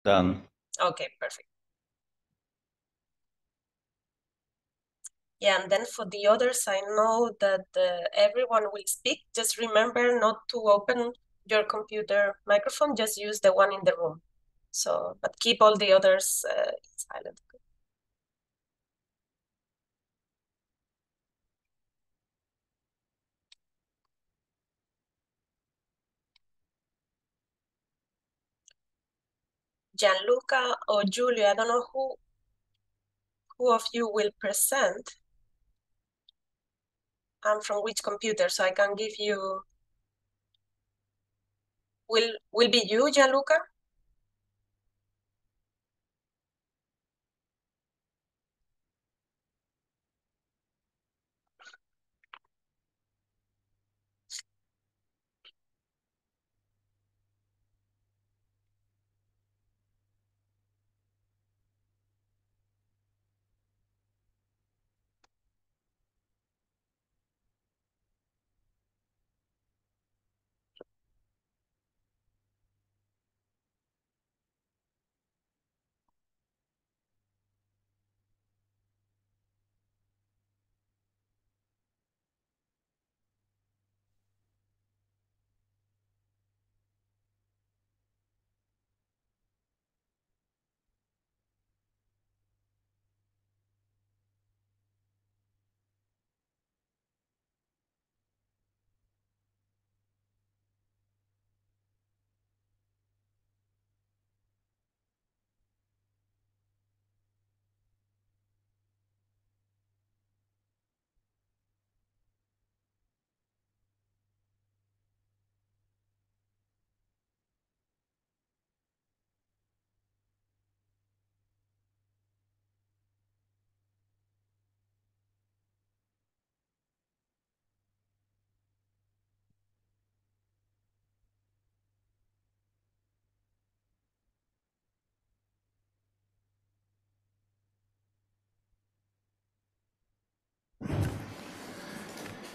Done. Okay, perfect. Yeah, and then for the others, I know that everyone will speak. Just remember not to open your computer microphone, just use the one in the room. So, but keep all the others silent. Gianluca or Giulio, I don't know who of you will present and from which computer, so I can give you. Will be you, Gianluca?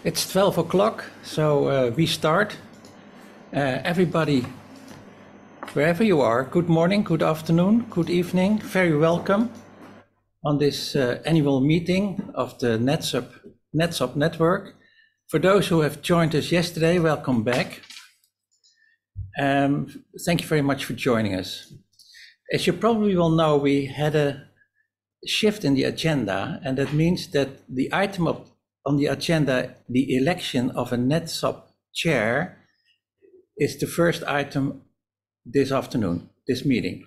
It's 12 o'clock, so we start. Everybody, wherever you are, good morning, good afternoon, good evening, very welcome on this annual meeting of the NETSOB network. For those who have joined us yesterday, welcome back. Thank you very much for joining us. As you probably will know, we had a shift in the agenda, and that means that the item on the agenda, the election of a NETSOB chair, is the first item this afternoon, this meeting.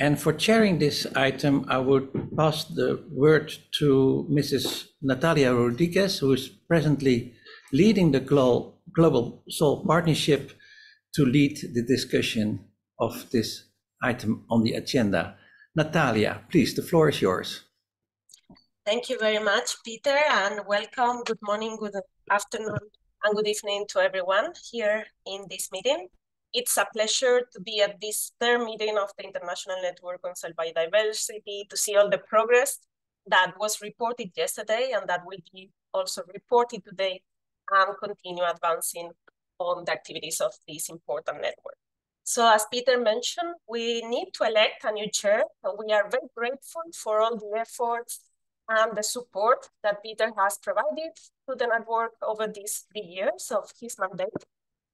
And for chairing this item, I would pass the word to Mrs. Natalia Rodriguez, who is presently leading the Global Soil Partnership to lead the discussion of this item on the agenda. Natalia, please, the floor is yours. Thank you very much, Peter, and welcome. Good morning, good afternoon, and good evening to everyone here in this meeting. It's a pleasure to be at this third meeting of the International Network on Soil Biodiversity, to see all the progress that was reported yesterday and that will be also reported today, and continue advancing on the activities of this important network. So as Peter mentioned, we need to elect a new chair, and we are very grateful for all the efforts and the support that Peter has provided to the network over these 3 years of his mandate.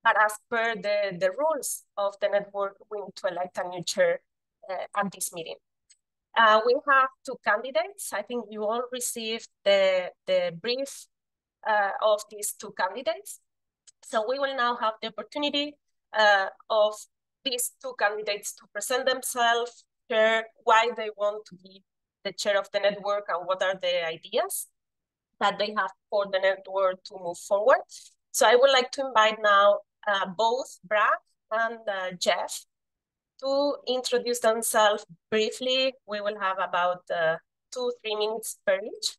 But as per the rules of the network, we need to elect a new chair at this meeting. We have 2 candidates. I think you all received the brief of these 2 candidates. So we will now have the opportunity of these 2 candidates to present themselves, share why they want to be the chair of the network and what are the ideas that they have for the network to move forward. So I would like to invite now both Brad and Jeff to introduce themselves briefly. We will have about 2-3 minutes per each.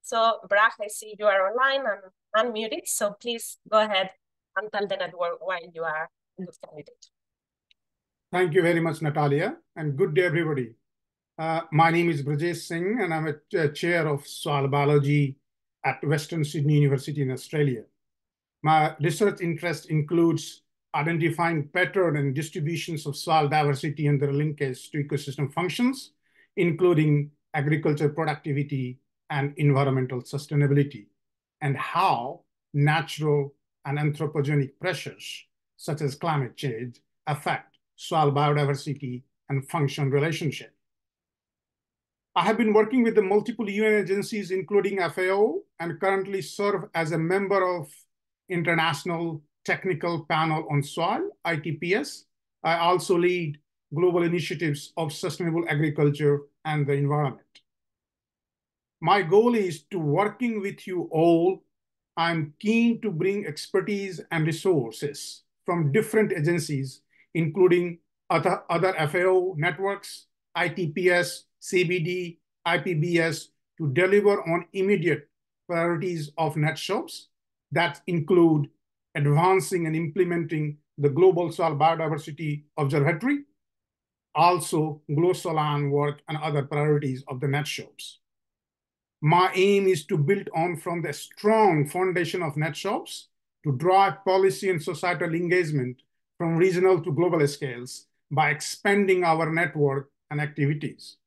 So Brad, I see you are online and unmuted, so please go ahead and tell the network why you are a good candidate. Thank you very much, Natalia, and good day, everybody. My name is Brajesh Singh, and I'm a chair of soil biology at Western Sydney University in Australia. My research interest includes identifying pattern and distributions of soil diversity and their linkage to ecosystem functions, including agriculture productivity and environmental sustainability, and how natural and anthropogenic pressures, such as climate change, affect soil biodiversity and function relationship. I have been working with the multiple UN agencies, including FAO, and currently serve as a member of International Technical Panel on Soil, ITPS. I also lead global initiatives of sustainable agriculture and the environment. My goal is to working with you all. I'm keen to bring expertise and resources from different agencies, including other FAO networks, ITPS, CBD, IPBS, to deliver on immediate priorities of NETSOBs that include advancing and implementing the Global Soil Biodiversity Observatory, also GLOSOB work and other priorities of the NETSOBs. My aim is to build on from the strong foundation of NETSOBs to drive policy and societal engagement from regional to global scales by expanding our network and activities.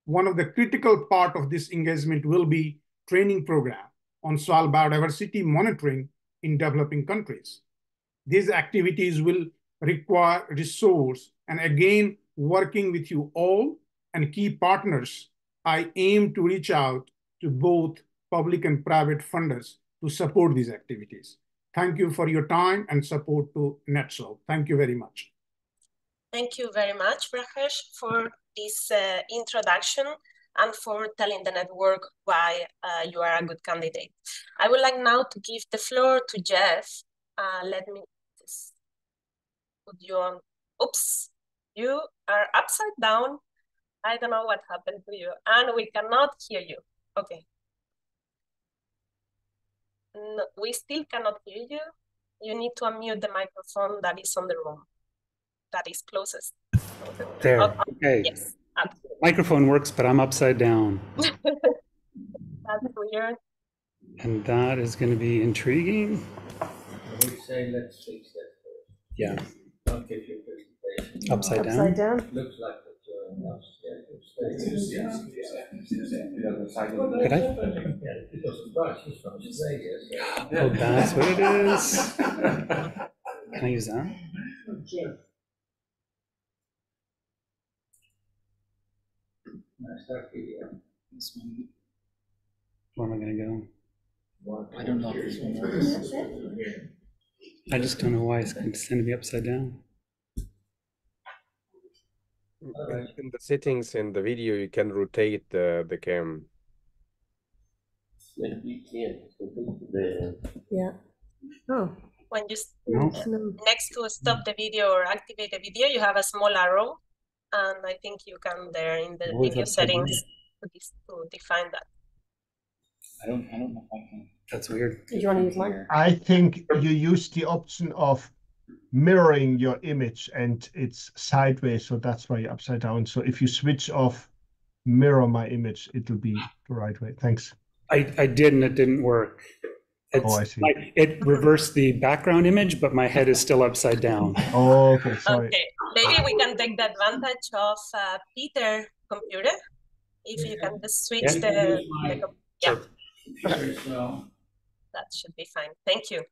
One of the critical part of this engagement will be training program on soil biodiversity monitoring in developing countries. These activities will require resource, and again, working with you all and key partners, I aim to reach out to both public and private funders to support these activities. Thank you for your time and support to NETSOB. Thank you very much. Thank you very much, Rajesh, for this introduction and for telling the network why you are a good candidate. I would like now to give the floor to Jeff. Let me just put you on. Oops, you are upside down. I don't know what happened to you, and we cannot hear you. Okay. No, we still cannot hear you. You need to unmute the microphone that is on the room, that is closest. There, okay. Yes, absolutely. Microphone works, but I'm upside down. That's weird. And that is going to be intriguing. I would say let's fix that first. Yeah. Don't give your presentation. Upside down? Upside down? Looks like that you're upstairs. Could I? Yeah, because the brush is from Australia. So. Oh, that's what it is. Can I use that? Sure. Start video. This one. Where am I going to go? I don't know if this one works. I just don't know why it's sending me upside down. In the settings in the video, you can rotate the cam. Yeah. Oh. When you No. next to stop the video or activate the video, you have a small arrow, and I think you can there in the video settings to define that. I don't know if I can. That's weird. Did you want to use mine? I think you use the option of mirroring your image and it's sideways, so that's why you're upside down. So if you switch off mirror my image, it will be the right way. Thanks. I did, and it didn't work. It's I see. Like it reversed the background image, but my head is still upside down. Oh, okay, sorry. Okay, maybe we can take the advantage of Peter's computer. If you can just switch yeah. So. That should be fine. Thank you.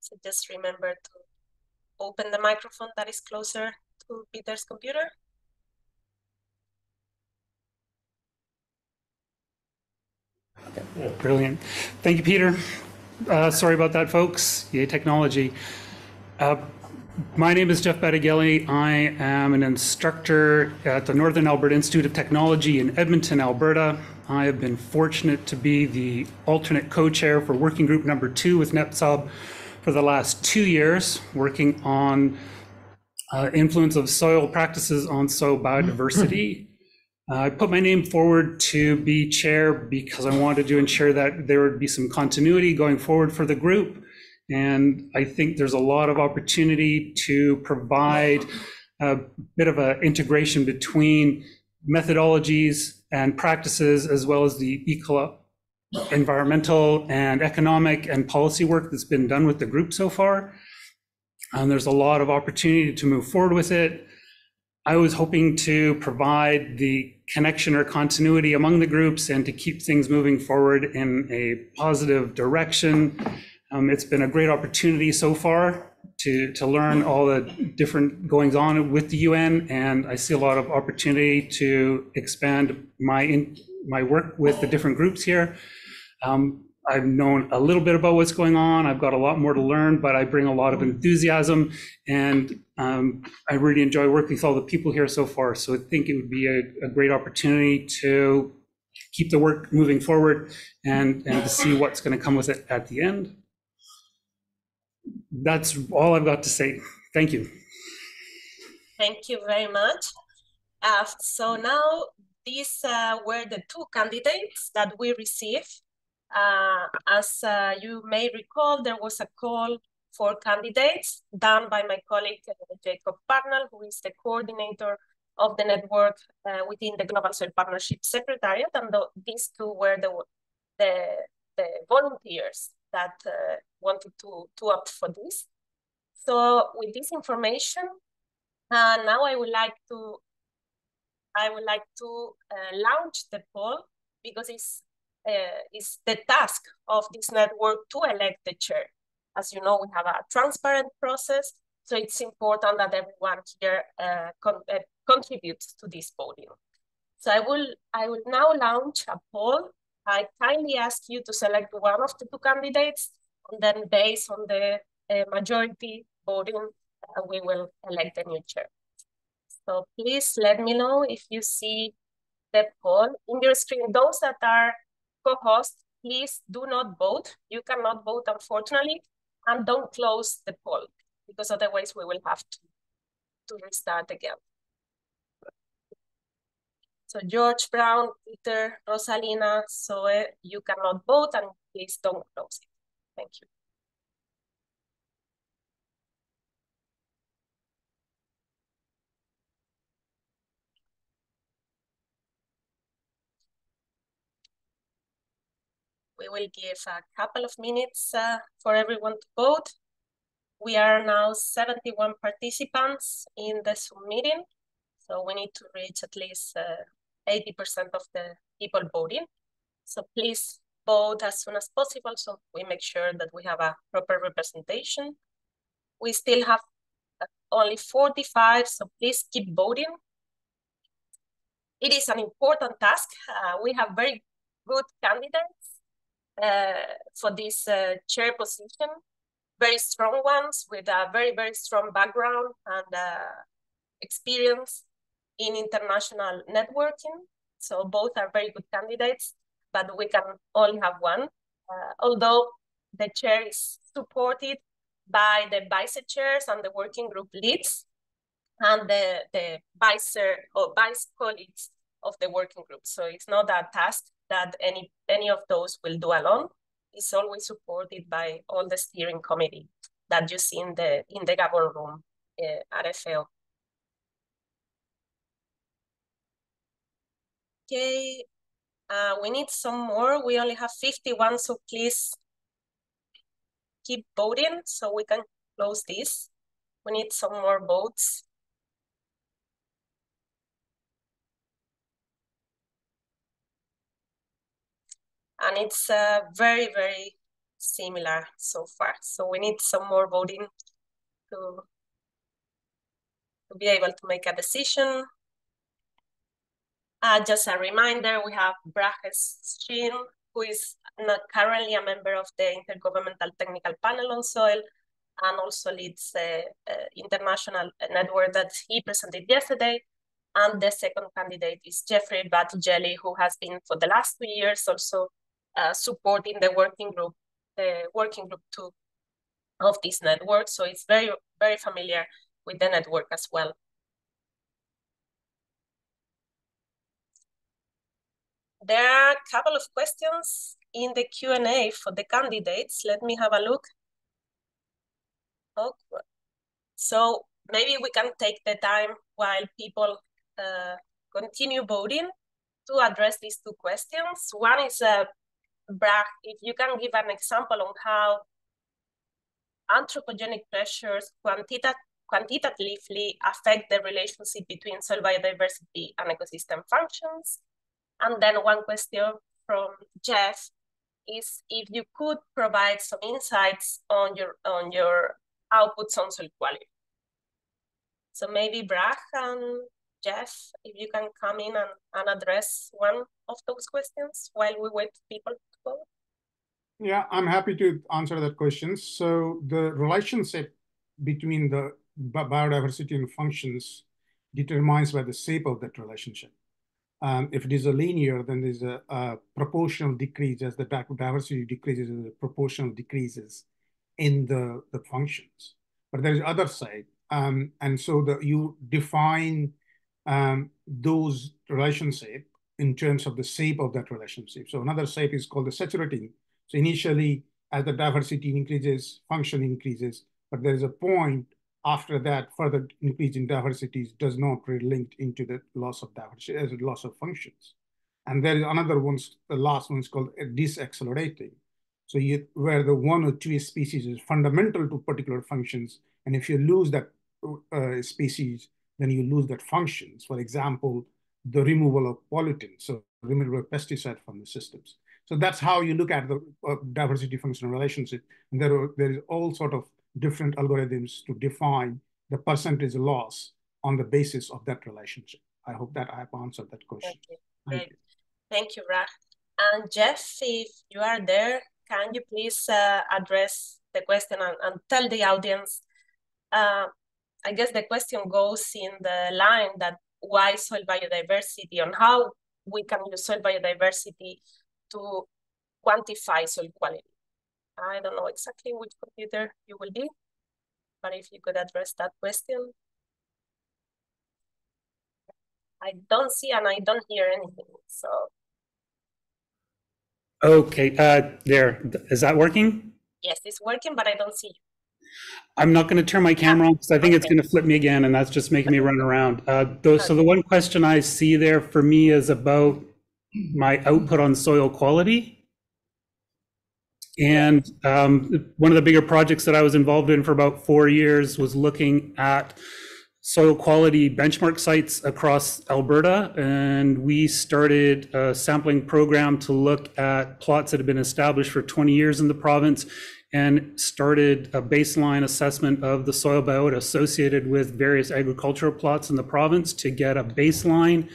So just remember to open the microphone that is closer to Peter's computer. Brilliant. Thank you, Peter. Sorry about that, folks. Yay, technology. My name is Jeff Battigelli. I am an instructor at the Northern Alberta Institute of Technology in Edmonton, Alberta. I have been fortunate to be the alternate co-chair for working group number 2 with NETSOB for the last 2 years, working on influence of soil practices on soil biodiversity. I put my name forward to be chair because I wanted to ensure that there would be some continuity going forward for the group. And I think there's a lot of opportunity to provide a bit of an integration between methodologies and practices, as well as the environmental and economic and policy work that's been done with the group so far. And there's a lot of opportunity to move forward with it. I was hoping to provide the connection or continuity among the groups and to keep things moving forward in a positive direction. It's been a great opportunity so far to learn all the different goings on with the UN, and I see a lot of opportunity to expand my work with the different groups here. I've known a little bit about what's going on. I've got a lot more to learn, but I bring a lot of enthusiasm, and I really enjoy working with all the people here so far. So I think it would be a great opportunity to keep the work moving forward and to see what's going to come with it at the end. That's all I've got to say. Thank you. Thank you very much. So now these were the two candidates that we received. As you may recall, there was a call for candidates done by my colleague Jacob Parnell, who is the coordinator of the network within the Global Soil Partnership Secretariat, and these two were the volunteers that wanted to opt for this. So with this information, now I would like to launch the poll, because it's the task of this network to elect the chair. As you know, we have a transparent process, so it's important that everyone here contributes to this voting. So I will now launch a poll. I kindly ask you to select one of the two candidates, and then based on the majority voting, we will elect the new chair. So please let me know if you see the poll in your screen. Those that are co-hosts, please do not vote. You cannot vote, unfortunately, and don't close the poll, because otherwise we will have to restart again. So George, Brown, Peter, Rosalina, Zoe, you cannot vote, and please don't close it. Thank you. We will give a couple of minutes for everyone to vote. We are now 71 participants in the Zoom meeting, so we need to reach at least 80% of the people voting. So please vote as soon as possible, so we make sure that we have a proper representation. We still have only 45, so please keep voting. It is an important task. We have very good candidates for this chair position, very strong ones with a very, very strong background and experience in international networking. So both are very good candidates, but we can only have one. Although the chair is supported by the vice chairs and the working group leads, and the vice colleagues of the working group. So it's not a task that any of those will do alone. It's always supported by all the steering committee that you see in the Gabon room at FAO. Okay, we need some more. We only have 51, so please keep voting so we can close this. We need some more votes. And it's very, very similar so far. So we need some more voting to be able to make a decision. Just a reminder, we have Brajes Shin, who is not currently a member of the Intergovernmental Technical Panel on Soil, and also leads the international network that he presented yesterday. And the second candidate is Jeffrey Batugeli, who has been for the last 2 years also supporting the working group 2 of this network. So it's very, very familiar with the network as well. There are a couple of questions in the Q&A for the candidates. Let me have a look. Okay. So maybe we can take the time while people continue voting to address these 2 questions. One is Brad, if you can give an example on how anthropogenic pressures quantitatively affect the relationship between soil biodiversity and ecosystem functions. And then one question from Jeff is if you could provide some insights on your outputs on soil quality. So maybe Brad and Jeff, if you can come in and address one of those questions while we wait for people to go. Yeah, I'm happy to answer that question. So the relationship between the biodiversity and functions determines by the shape of that relationship. If it is a linear, then there's a proportional decrease as the diversity decreases, the proportional decreases in the functions. But there is other side. And so you define those relationship in terms of the shape of that relationship. So another shape is called the saturating. So initially, as the diversity increases, function increases, but there is a point after that, further increase in diversity does not really link into the loss of diversity as a loss of functions. And there is another one, the last one is called disaccelerating. So where the one or two species is fundamental to particular functions, and if you lose that species, then you lose that functions. For example, the removal of pollutants, so removal of pesticide from the systems. So that's how you look at the diversity function relationship. And there is all sort of different algorithms to define the percentage loss on the basis of that relationship. I hope that I have answered that question. Thank you, Brad. And Jeff, if you are there, can you please address the question and tell the audience, I guess the question goes in the line that why soil biodiversity and how we can use soil biodiversity to quantify soil quality. I don't know exactly which computer you will be, but if you could address that question. I don't see and I don't hear anything, so. Okay, there, is that working? Yes, it's working, but I don't see you. I'm not going to turn my camera on because I think it's going to flip me again, and that's just making me run around. So the one question I see there for me is about my output on soil quality. And one of the bigger projects that I was involved in for about 4 years was looking at soil quality benchmark sites across Alberta. And we started a sampling program to look at plots that have been established for 20 years in the province and started a baseline assessment of the soil biota associated with various agricultural plots in the province to get a baseline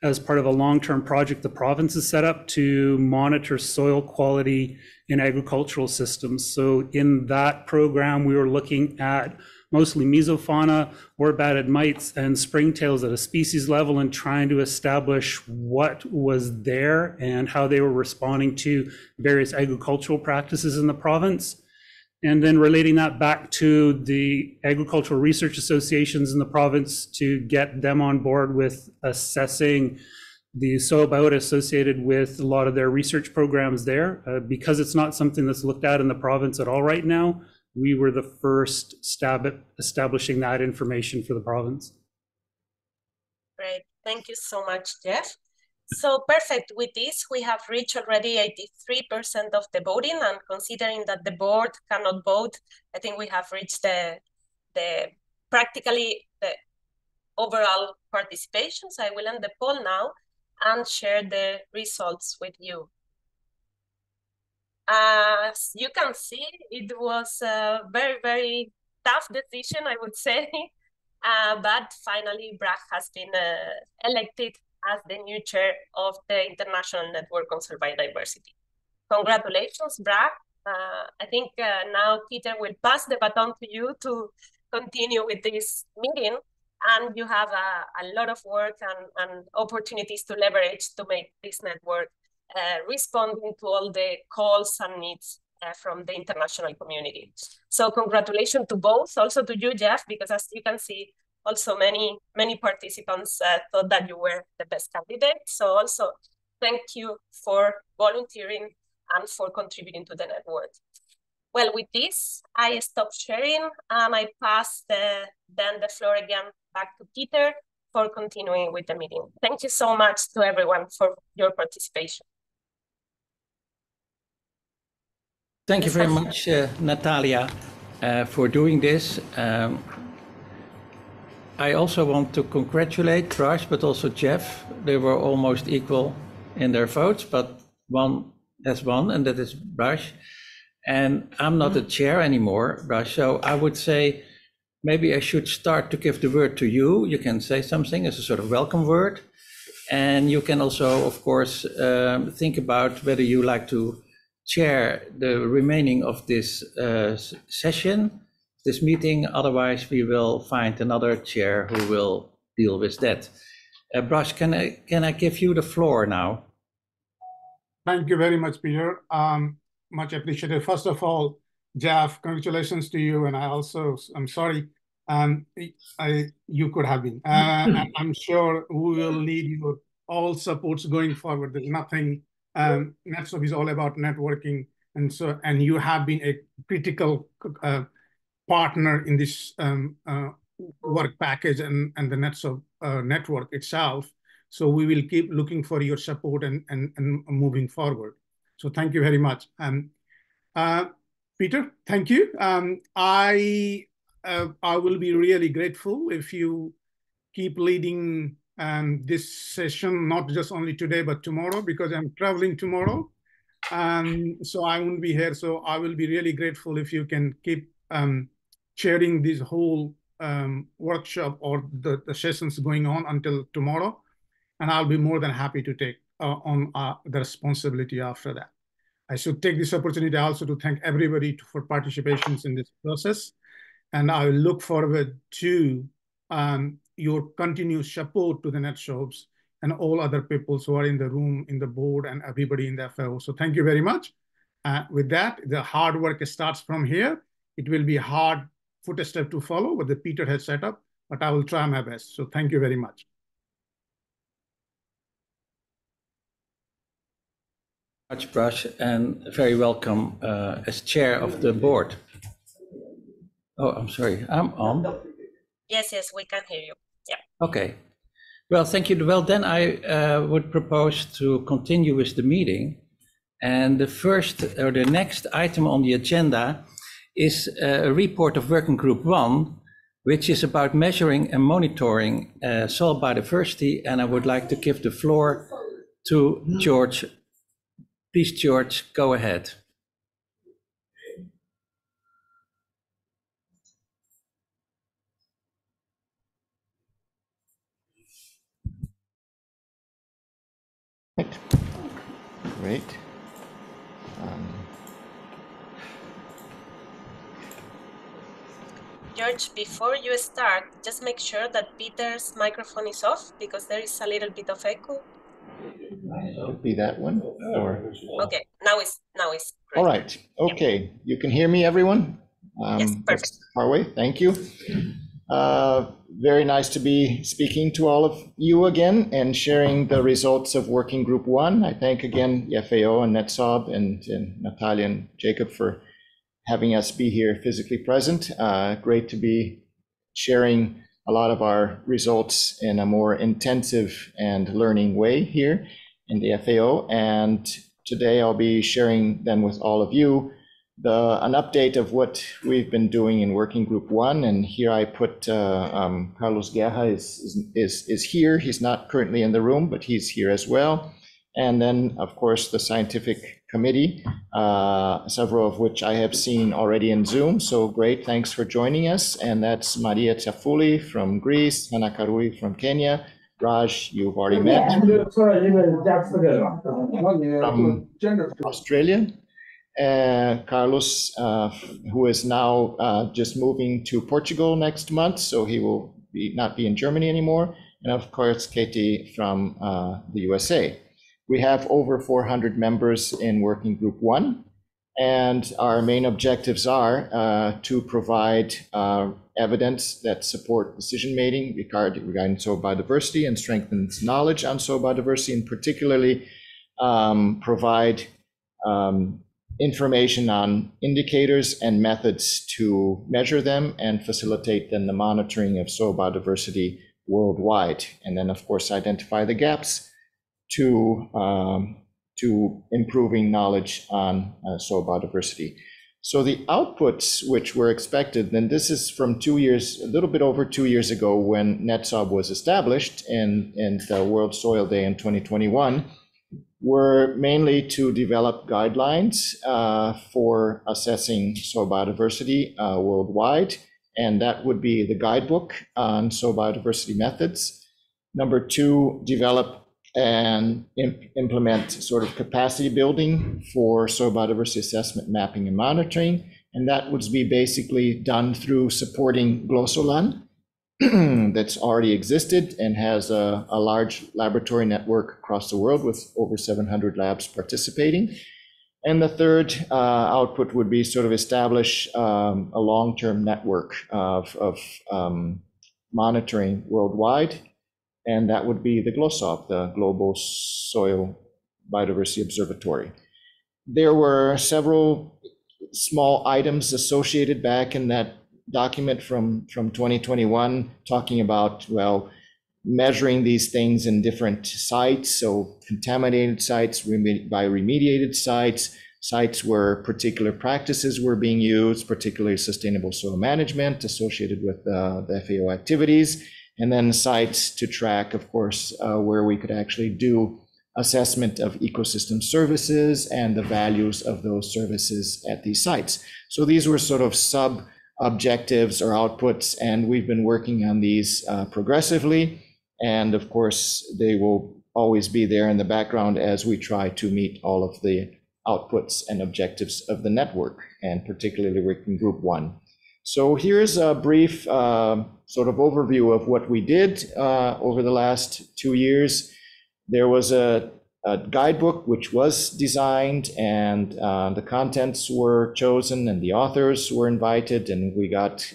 as part of a long-term project the province has set up to monitor soil quality in agricultural systems. So in that program, we were looking at mostly mesofauna, orb-batted mites, and springtails at a species level and trying to establish what was there and how they were responding to various agricultural practices in the province. And then relating that back to the agricultural research associations in the province to get them on board with assessing the soil biota associated with a lot of their research programs there. Because it's not something that's looked at in the province at all right now, we were the first stab at establishing that information for the province. Great, thank you so much, Jeff. So perfect, with this, we have reached already 83% of the voting, and considering that the board cannot vote, I think we have reached practically the overall participation. So I will end the poll now and share the results with you. As you can see, it was a very, very tough decision, I would say, but finally Brad has been elected as the new chair of the International Network on Soil Biodiversity. Congratulations, Brad. I think now Peter will pass the baton to you to continue with this meeting, and you have a lot of work and opportunities to leverage to make this network responding to all the calls and needs from the international community. So congratulations to both, also to you, Jeff, because as you can see, also many participants thought that you were the best candidate. So also thank you for volunteering and for contributing to the network. Well, with this, I stop sharing and I pass then the floor again back to Peter for continuing with the meeting. Thank you so much to everyone for your participation. Thank you very much, Natalia, for doing this. I also want to congratulate Raj, but also Jeff. They were almost equal in their votes, but one has won, and that is Raj. And I'm not the chair anymore, Raj, so I would say maybe I should start to give the word to you. You can say something as a sort of welcome word. And you can also, of course, think about whether you like to chair the remaining of this session, this meeting. Otherwise, we will find another chair who will deal with that. Raj, can I give you the floor now? Thank you very much, Peter. Much appreciated. First of all, Jeff, congratulations to you. And I'm sorry, you could have been. I'm sure we will need your all supports going forward. There's nothing, NETSOB is all about networking. And you have been a critical partner in this work package and the NETSOB network itself. So we will keep looking for your support and moving forward. So thank you very much. Peter, thank you. I will be really grateful if you keep leading this session, not just only today, but tomorrow, because I'm traveling tomorrow. So I won't be here. So I will be really grateful if you can keep chairing this whole workshop or the sessions going on until tomorrow. And I'll be more than happy to take on the responsibility after that. I should take this opportunity also to thank everybody for participation in this process. And I will look forward to your continued support to the NETSOBs and all other people who are in the room, in the board, and everybody in the FAO. So thank you very much. With that, the hard work starts from here. It will be a hard footstep to follow what the Peter has set up, but I will try my best. So thank you very much. Much, Raj, and very welcome as chair of the board. Oh, I'm sorry, I'm on. Yes, we can hear you. Yeah. Okay. Well, thank you. Well, then I would propose to continue with the meeting. And the next item on the agenda is a report of Working Group 1, which is about measuring and monitoring soil biodiversity. And I would like to give the floor to George. Please, George, go ahead. Great. George, before you start, just make sure that Peter's microphone is off because there is a little bit of echo. Could be that one, or okay, now it's great. All right. Okay, you can hear me, everyone. Yes, perfect. Far away. Thank you. Very nice to be speaking to all of you again and sharing the results of Working Group 1. I thank again the FAO and NETSOB and Natalia and Jacob for having us be here physically present. Great to be sharing a lot of our results in a more intensive and learning way here in the FAO. And today I'll be sharing then with all of you an update of what we've been doing in Working Group 1. And here I put Carlos Guerra is here. He's not currently in the room, but he's here as well. And then, of course, the scientific committee, several of which I have seen already in Zoom. So great, thanks for joining us. And that's Maria Tsafuli from Greece, Hannah Karui from Kenya, Raj, you've already met, from Australia, Carlos, who is now just moving to Portugal next month, so he will not be in Germany anymore, and of course Katie from the USA. We have over 400 members in Working Group 1, and our main objectives are to provide evidence that support decision-making regarding soil biodiversity and strengthens knowledge on soil biodiversity, and particularly provide information on indicators and methods to measure them and facilitate then the monitoring of soil biodiversity worldwide. And then, of course, identify the gaps to to improving knowledge on soil biodiversity. So the outputs which were expected, and this is from 2 years, a little bit over 2 years ago when NETSOB was established and the World Soil Day in 2021, were mainly to develop guidelines for assessing soil biodiversity worldwide. And that would be the guidebook on soil biodiversity methods. Number 2, develop and implement sort of capacity building for soil biodiversity assessment, mapping, and monitoring. And that would be basically done through supporting GLOSOB that's already existed and has a large laboratory network across the world with over 700 labs participating. And the third output would be sort of establish a long-term network of monitoring worldwide. And that would be the GLOSOB, the Global Soil Biodiversity Observatory. There were several small items associated back in that document from 2021 talking about, well, measuring these things in different sites, so contaminated sites by remediated sites, sites where particular practices were being used, particularly sustainable soil management associated with the FAO activities, and then sites to track, of course, where we could actually do assessment of ecosystem services and the values of those services at these sites. So these were sort of sub-objectives or outputs, and we've been working on these progressively. And of course, they will always be there in the background as we try to meet all of the outputs and objectives of the network, and particularly working group 1. So here's a brief sort of overview of what we did over the last 2 years. There was a guidebook which was designed, and the contents were chosen and the authors were invited, and we got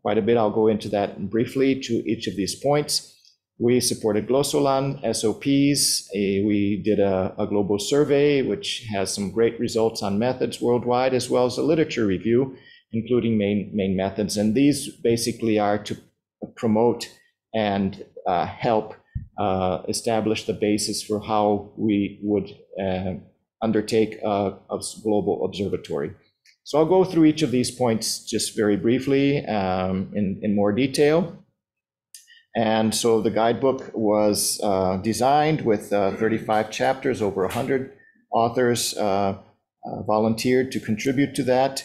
quite a bit. I'll go into that briefly to each of these points. We supported GLOSOB SOPs. We did a global survey, which has some great results on methods worldwide, as well as a literature review, including main methods. And these basically are to promote and help establish the basis for how we would undertake a global observatory. So I'll go through each of these points just very briefly in more detail. And so the guidebook was designed with 35 chapters, over 100 authors volunteered to contribute to that.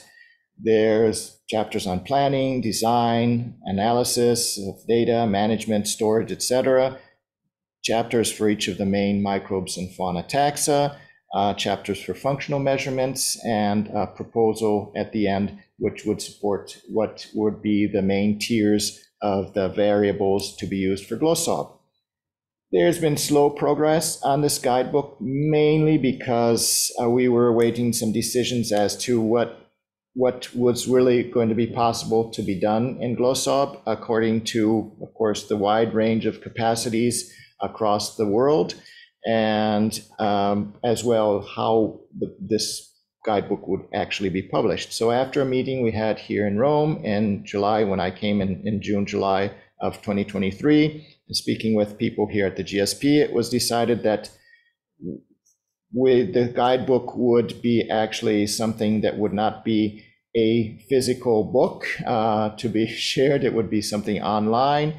There's chapters on planning, design, analysis of data, management, storage, etc. Chapters for each of the main microbes and fauna taxa, chapters for functional measurements, and a proposal at the end, which would support what would be the main tiers of the variables to be used for GLOSOB. There's been slow progress on this guidebook, mainly because we were awaiting some decisions as to what was really going to be possible to be done in GLOSOB, according to, of course, the wide range of capacities across the world, and as well how this guidebook would actually be published. So after a meeting we had here in Rome in July, when I came in June, July of 2023, and speaking with people here at the GSP, it was decided that the guidebook would be actually something that would not be a physical book to be shared. It would be something online,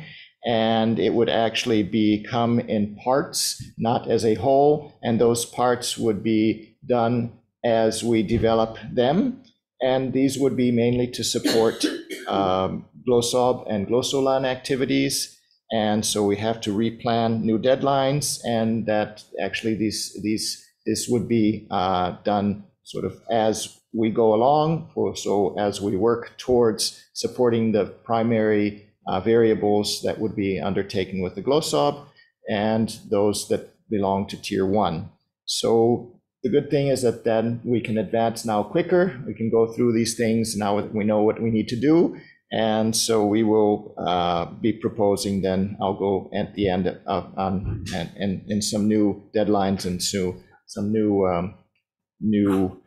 and it would actually come in parts, not as a whole, and those parts would be done as we develop them. And these would be mainly to support GLOSOB and GLOSOLAN activities. And so we have to replan new deadlines, and that actually this would be done sort of as we go along. So as we work towards supporting the primary variables that would be undertaken with the GLOSOB and those that belong to tier 1. So the good thing is that then we can advance now quicker. We can go through these things now that we know what we need to do. And so we will be proposing then, I'll go at the end and some new deadlines and some new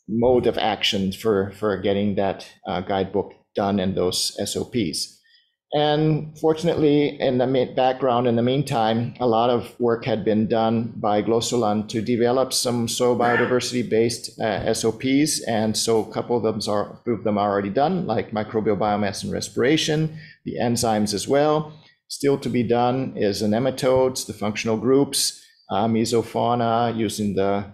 mode of action for getting that guidebook done and those SOPs. And fortunately, in the background, in the meantime, a lot of work had been done by GLOSOB to develop some soil biodiversity-based SOPs, and so a couple of them are already done, like microbial biomass and respiration, the enzymes as well. Still to be done is the nematodes, the functional groups, mesofauna using the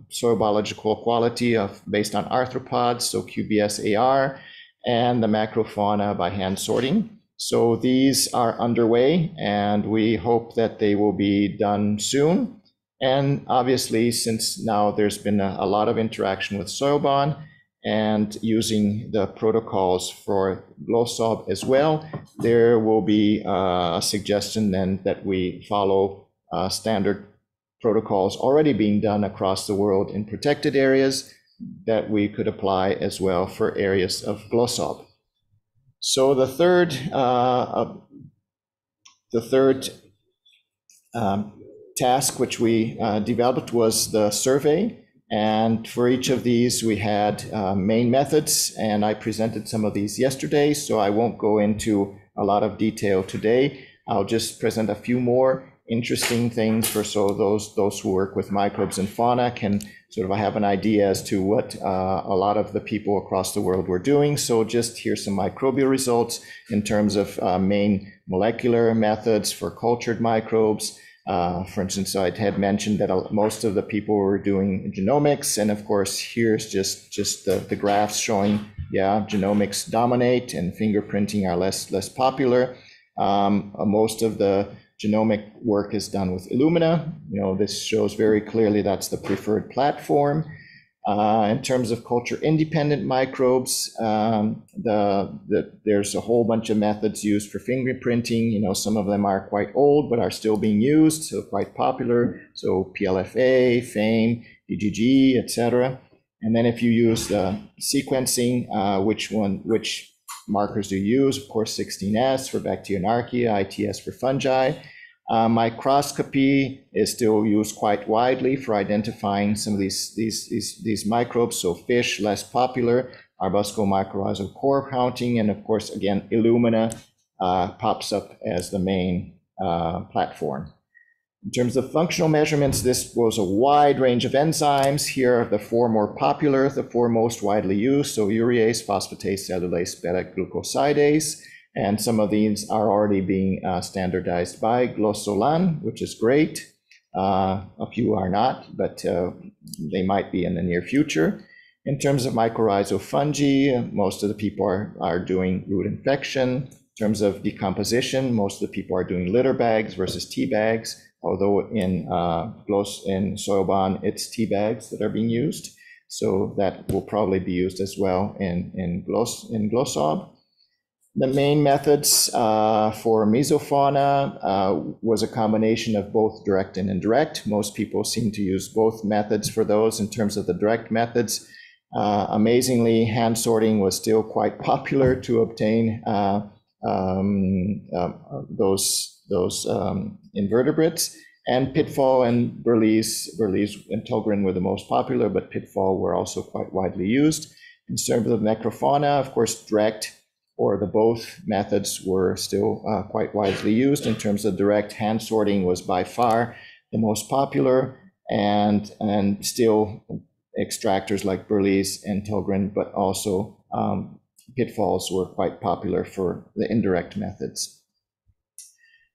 soil biological quality based on arthropods, so QBS-AR, and the macrofauna by hand sorting. So these are underway, and we hope that they will be done soon. And obviously, since now there's been a lot of interaction with Soilbon and using the protocols for GLOSOB as well, there will be a suggestion then that we follow standard protocols already being done across the world in protected areas that we could apply as well for areas of GLOSOB. So the third task which we developed was the survey. And for each of these, we had main methods, and I presented some of these yesterday, so I won't go into a lot of detail today. I'll just present a few more interesting things so those who work with microbes and fauna can sort of have an idea as to what a lot of the people across the world were doing. So just here's some microbial results in terms of main molecular methods for cultured microbes. For instance, I had mentioned that most of the people were doing genomics, and of course here's just the graphs showing, yeah, genomics dominate and fingerprinting are less popular. Most of the genomic work is done with Illumina. This shows very clearly that's the preferred platform. In terms of culture-independent microbes, there's a whole bunch of methods used for fingerprinting. Some of them are quite old, but are still being used, so quite popular. So PLFA, FAME, DGG, etc. And then if you use the sequencing, which markers do you use? Of course, 16S for bacteria and archaea, ITS for fungi. Microscopy is still used quite widely for identifying some of these microbes. So fish, less popular, arbuscular mycorrhizal core counting, and of course, again, Illumina pops up as the main platform. In terms of functional measurements, this was a wide range of enzymes. Here are the four more popular, the four most widely used. So urease, phosphatase, cellulase, beta-glucosidase. And some of these are already being standardized by GLOSOB, which is great. A few are not, but they might be in the near future. In terms of mycorrhizal fungi, most of the people are doing root infection. In terms of decomposition, most of the people are doing litter bags versus tea bags, although in Soilbon, it's tea bags that are being used. So that will probably be used as well in GLOSOB. The main methods for mesofauna was a combination of both direct and indirect. Most people seem to use both methods for those. In terms of the direct methods, amazingly, hand sorting was still quite popular to obtain those invertebrates. And Pitfall and Burlese and Tolgren were the most popular, but Pitfall were also quite widely used. In terms of macrofauna, of course, direct or the both methods were still quite widely used. In terms of direct, hand sorting was by far the most popular, and still extractors like Burlese and Tolgren, but also Pitfalls were quite popular for the indirect methods.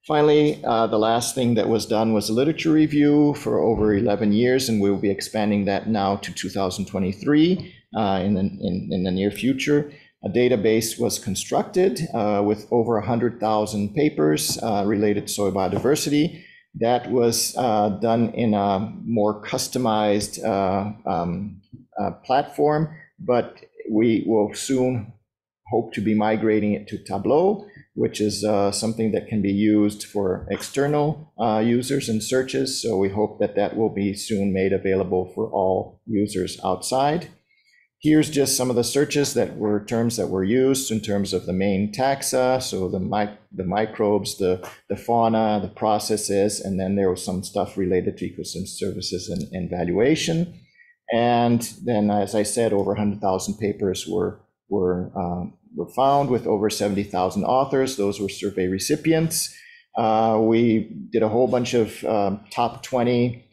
Finally, the last thing that was done was a literature review for over 11 years, and we'll be expanding that now to 2023 in the near future. A database was constructed with over 100,000 papers related to soil biodiversity. That was done in a more customized platform, but we will soon hope to be migrating it to Tableau, which is something that can be used for external users and searches. So we hope that that will be soon made available for all users outside. Here's just some of the searches that were terms that were used in terms of the main taxa, so the microbes, the fauna, the processes, and then there was some stuff related to ecosystem services and valuation. And then, as I said, over 100,000 papers were were found with over 70,000 authors. Those were survey recipients. We did a whole bunch of top 20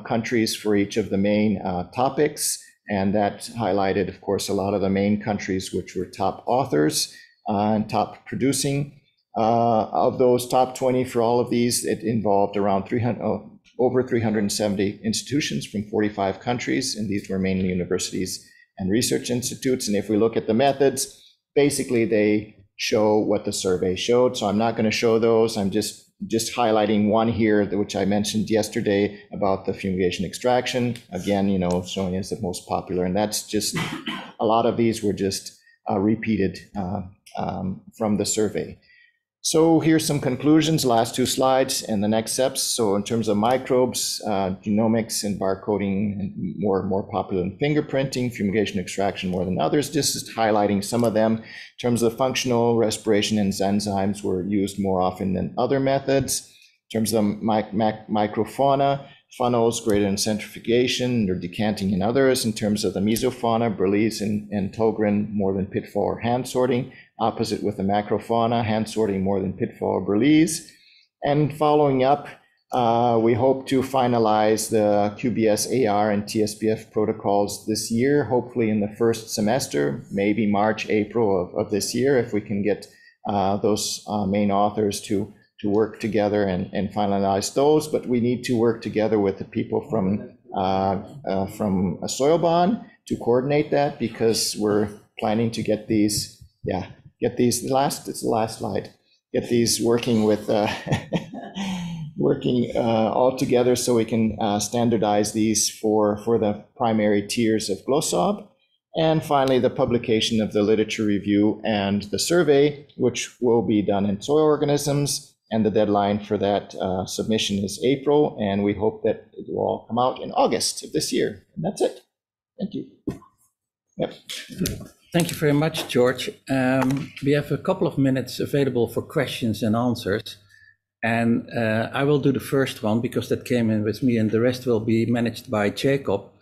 countries for each of the main topics, and that highlighted, of course, a lot of the main countries which were top authors and top producing. Of those top 20 for all of these, it involved around over 370 institutions from 45 countries, and these were mainly universities and research institutes. And if we look at the methods, basically they show what the survey showed. So I'm not going to show those. I'm just highlighting one here, which I mentioned yesterday about the fumigation extraction. Again, showing as the most popular, and that's just a lot of these were just repeated from the survey. So here's some conclusions, last two slides, and the next steps. So in terms of microbes, genomics and barcoding, and more popular than fingerprinting, fumigation extraction more than others. This is highlighting some of them. In terms of functional respiration and enzymes were used more often than other methods. In terms of microfauna, funnels greater than centrifugation or decanting in others. In terms of the mesofauna, Burlese and Togren more than pitfall or hand sorting. Opposite with the macrofauna, hand sorting more than pitfall or Burlese. And following up, we hope to finalize the QBS AR and TSBF protocols this year, hopefully in the first semester, maybe March, April of this year, if we can get those main authors to work together and finalize those. But we need to work together with the people from SoilBond to coordinate that, because we're planning to get these, it's the last slide, get these working with, working all together so we can standardize these for the primary tiers of GLOSOB. And finally, the publication of the literature review and the survey, which will be done in soil organisms. And the deadline for that submission is April, and we hope that it will all come out in August of this year. And that's it. Thank you. Yep. Thank you very much, George. We have a couple of minutes available for questions and answers. And I will do the first one because that came in with me, and the rest will be managed by Jacob.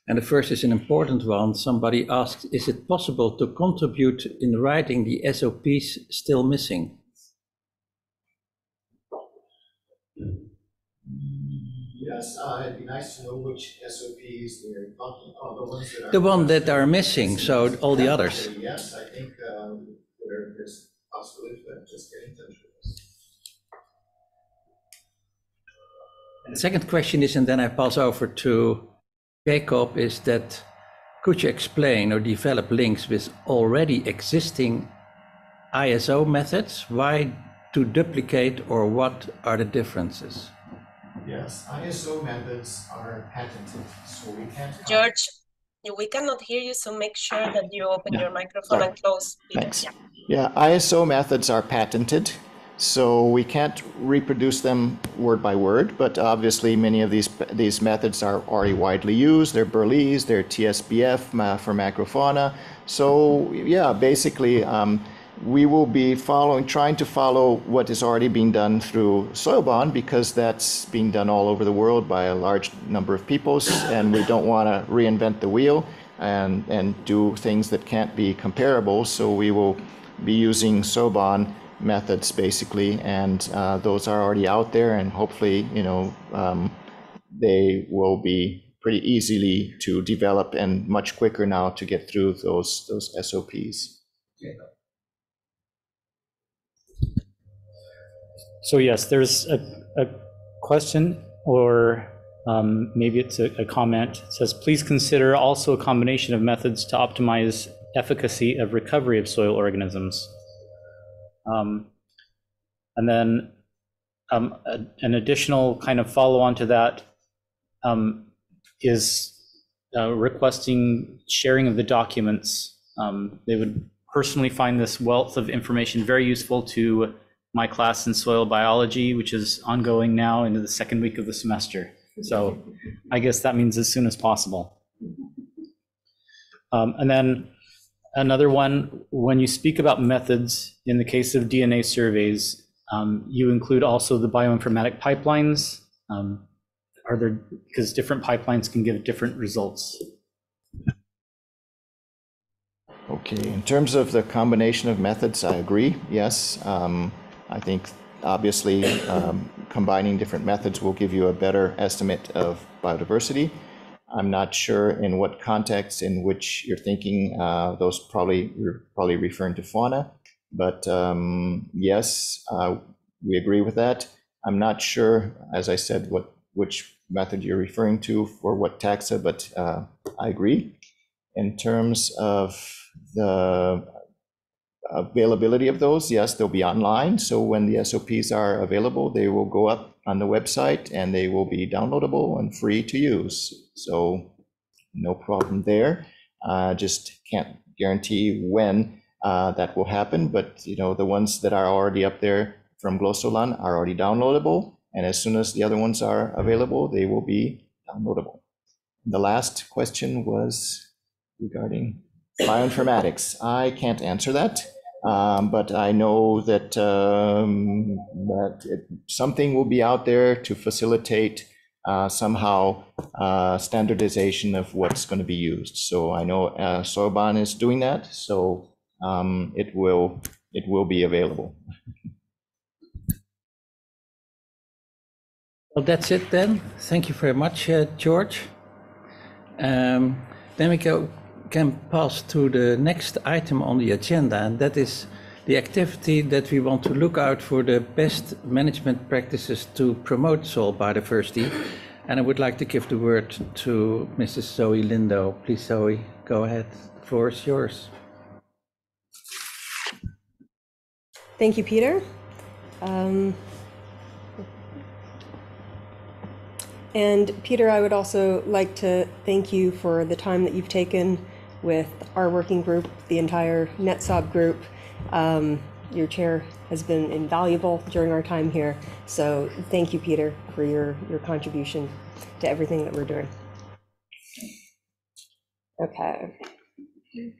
And the first is an important one. Somebody asked, is it possible to contribute in writing the SOPs still missing? Yes, it'd be nice to know which SOPs they're talking about. The ones that are the one that are missing, so all the others. Yes, I think there's possibility of just getting in touch with us. The second question is, and then I pass over to Jacob, is that could you explain or develop links with already existing ISO methods? Why to duplicate, or what are the differences? Yes, ISO methods are patented, so we can't. George, we cannot hear you, so make sure that you open your microphone and close. Thanks. Yeah, ISO methods are patented, so we can't reproduce them word by word, but obviously many of these methods are already widely used. They're Burlese, they're TSBF for macrofauna. So yeah, basically, we will be trying to follow what is already being done through SoilBond, because that's being done all over the world by a large number of peoples, and we don't want to reinvent the wheel and do things that can't be comparable. So we will be using SoilBond methods basically, and those are already out there, and hopefully, they will be pretty easily to develop and much quicker now to get through those SOPs. Yeah. So yes, there's a question, or maybe it's a comment. It says, please consider also a combination of methods to optimize efficacy of recovery of soil organisms. And then an additional kind of follow-on to that is requesting sharing of the documents. They would personally find this wealth of information very useful to my class in soil biology, which is ongoing now into the second week of the semester. So I guess that means as soon as possible. And then another one, when you speak about methods, in the case of DNA surveys, you include also the bioinformatic pipelines. Are there, because different pipelines can give different results. Okay, in terms of the combination of methods, I agree, yes. I think obviously combining different methods will give you a better estimate of biodiversity. I'm not sure in what context in which you're thinking, you're probably referring to fauna, but yes, we agree with that. I'm not sure, as I said, which method you're referring to for what taxa, but I agree. In terms of the availability of those, yes, they'll be online. So when the SOPs are available, they will go up on the website and they will be downloadable and free to use. So no problem there. Just can't guarantee when that will happen, but the ones that are already up there from GLOSOLAN are already downloadable. And as soon as the other ones are available, they will be downloadable. The last question was regarding bioinformatics. I can't answer that, but I know that, something will be out there to facilitate somehow standardization of what's going to be used. So I know Soilban is doing that, so it will be available. Well, that's it then. Thank you very much, George. Then we can pass to the next item on the agenda, and that is the activity that we want to look out for the best management practices to promote soil biodiversity. And I would like to give the word to Mrs. Zoe Lindo. Please, Zoe, go ahead. The floor is yours. Thank you, Peter. And Peter, I would also like to thank you for the time that you've taken with our working group, the entire NETSOB group. Your chair has been invaluable during our time here. So thank you, Peter, for your contribution to everything that we're doing. Okay. 2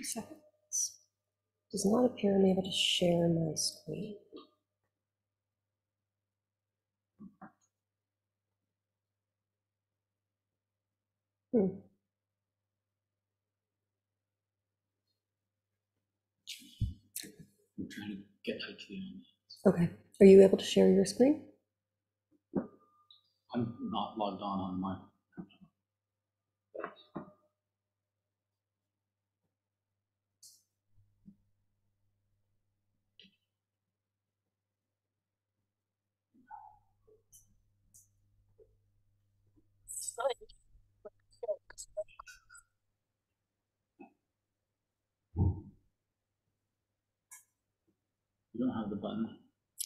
seconds. Does not appear I'm able to share my screen. I'm trying to get IT on. Okay. Are you able to share your screen? I'm not logged on my. You don't have the button.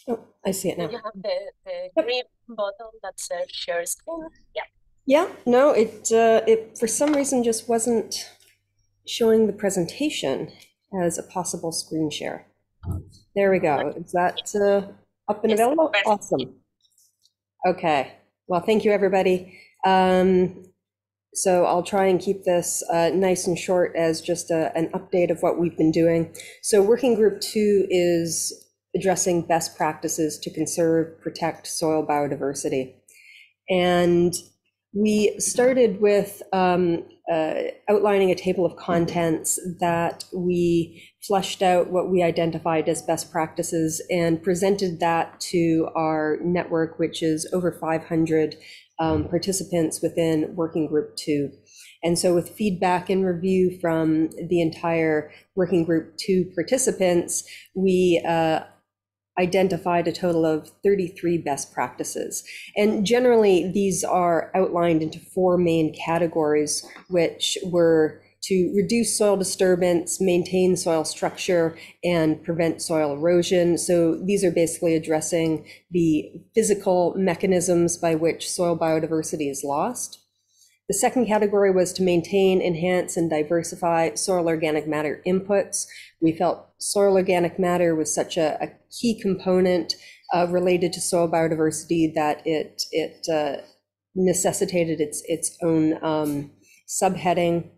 Oh, I see it now. You have the green button that says share screen. Yeah. Yeah, no, it for some reason just wasn't showing the presentation as a possible screen share. There we go. Is that up and available? Awesome. Okay. Well, thank you, everybody. So I'll try and keep this nice and short as just an update of what we've been doing. So Working Group 2 is addressing best practices to conserve, protect soil biodiversity. And we started with outlining a table of contents that we fleshed out what we identified as best practices and presented that to our network, which is over 500 participants within Working Group 2. And so with feedback and review from the entire Working Group 2 participants, we identified a total of 33 best practices. And generally, these are outlined into 4 main categories, which were to reduce soil disturbance, maintain soil structure, and prevent soil erosion. So these are basically addressing the physical mechanisms by which soil biodiversity is lost. The second category was to maintain, enhance, and diversify soil organic matter inputs. We felt soil organic matter was such a key component related to soil biodiversity that it necessitated its own subheading.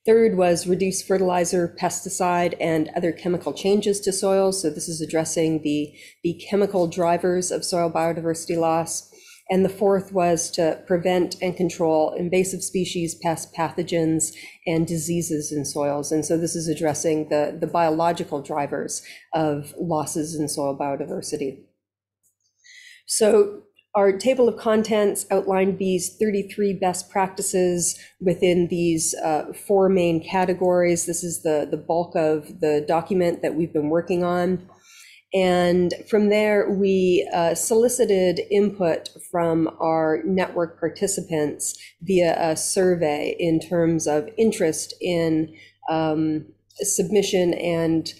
Third was reduce fertilizer, pesticide, and other chemical changes to soils. So this is addressing the chemical drivers of soil biodiversity loss. And the fourth was to prevent and control invasive species, pests, pathogens, and diseases in soils. And so this is addressing the biological drivers of losses in soil biodiversity. So our table of contents outlined these 33 best practices within these 4 main categories. This is the bulk of the document that we've been working on. And from there, we solicited input from our network participants via a survey in terms of interest in submission and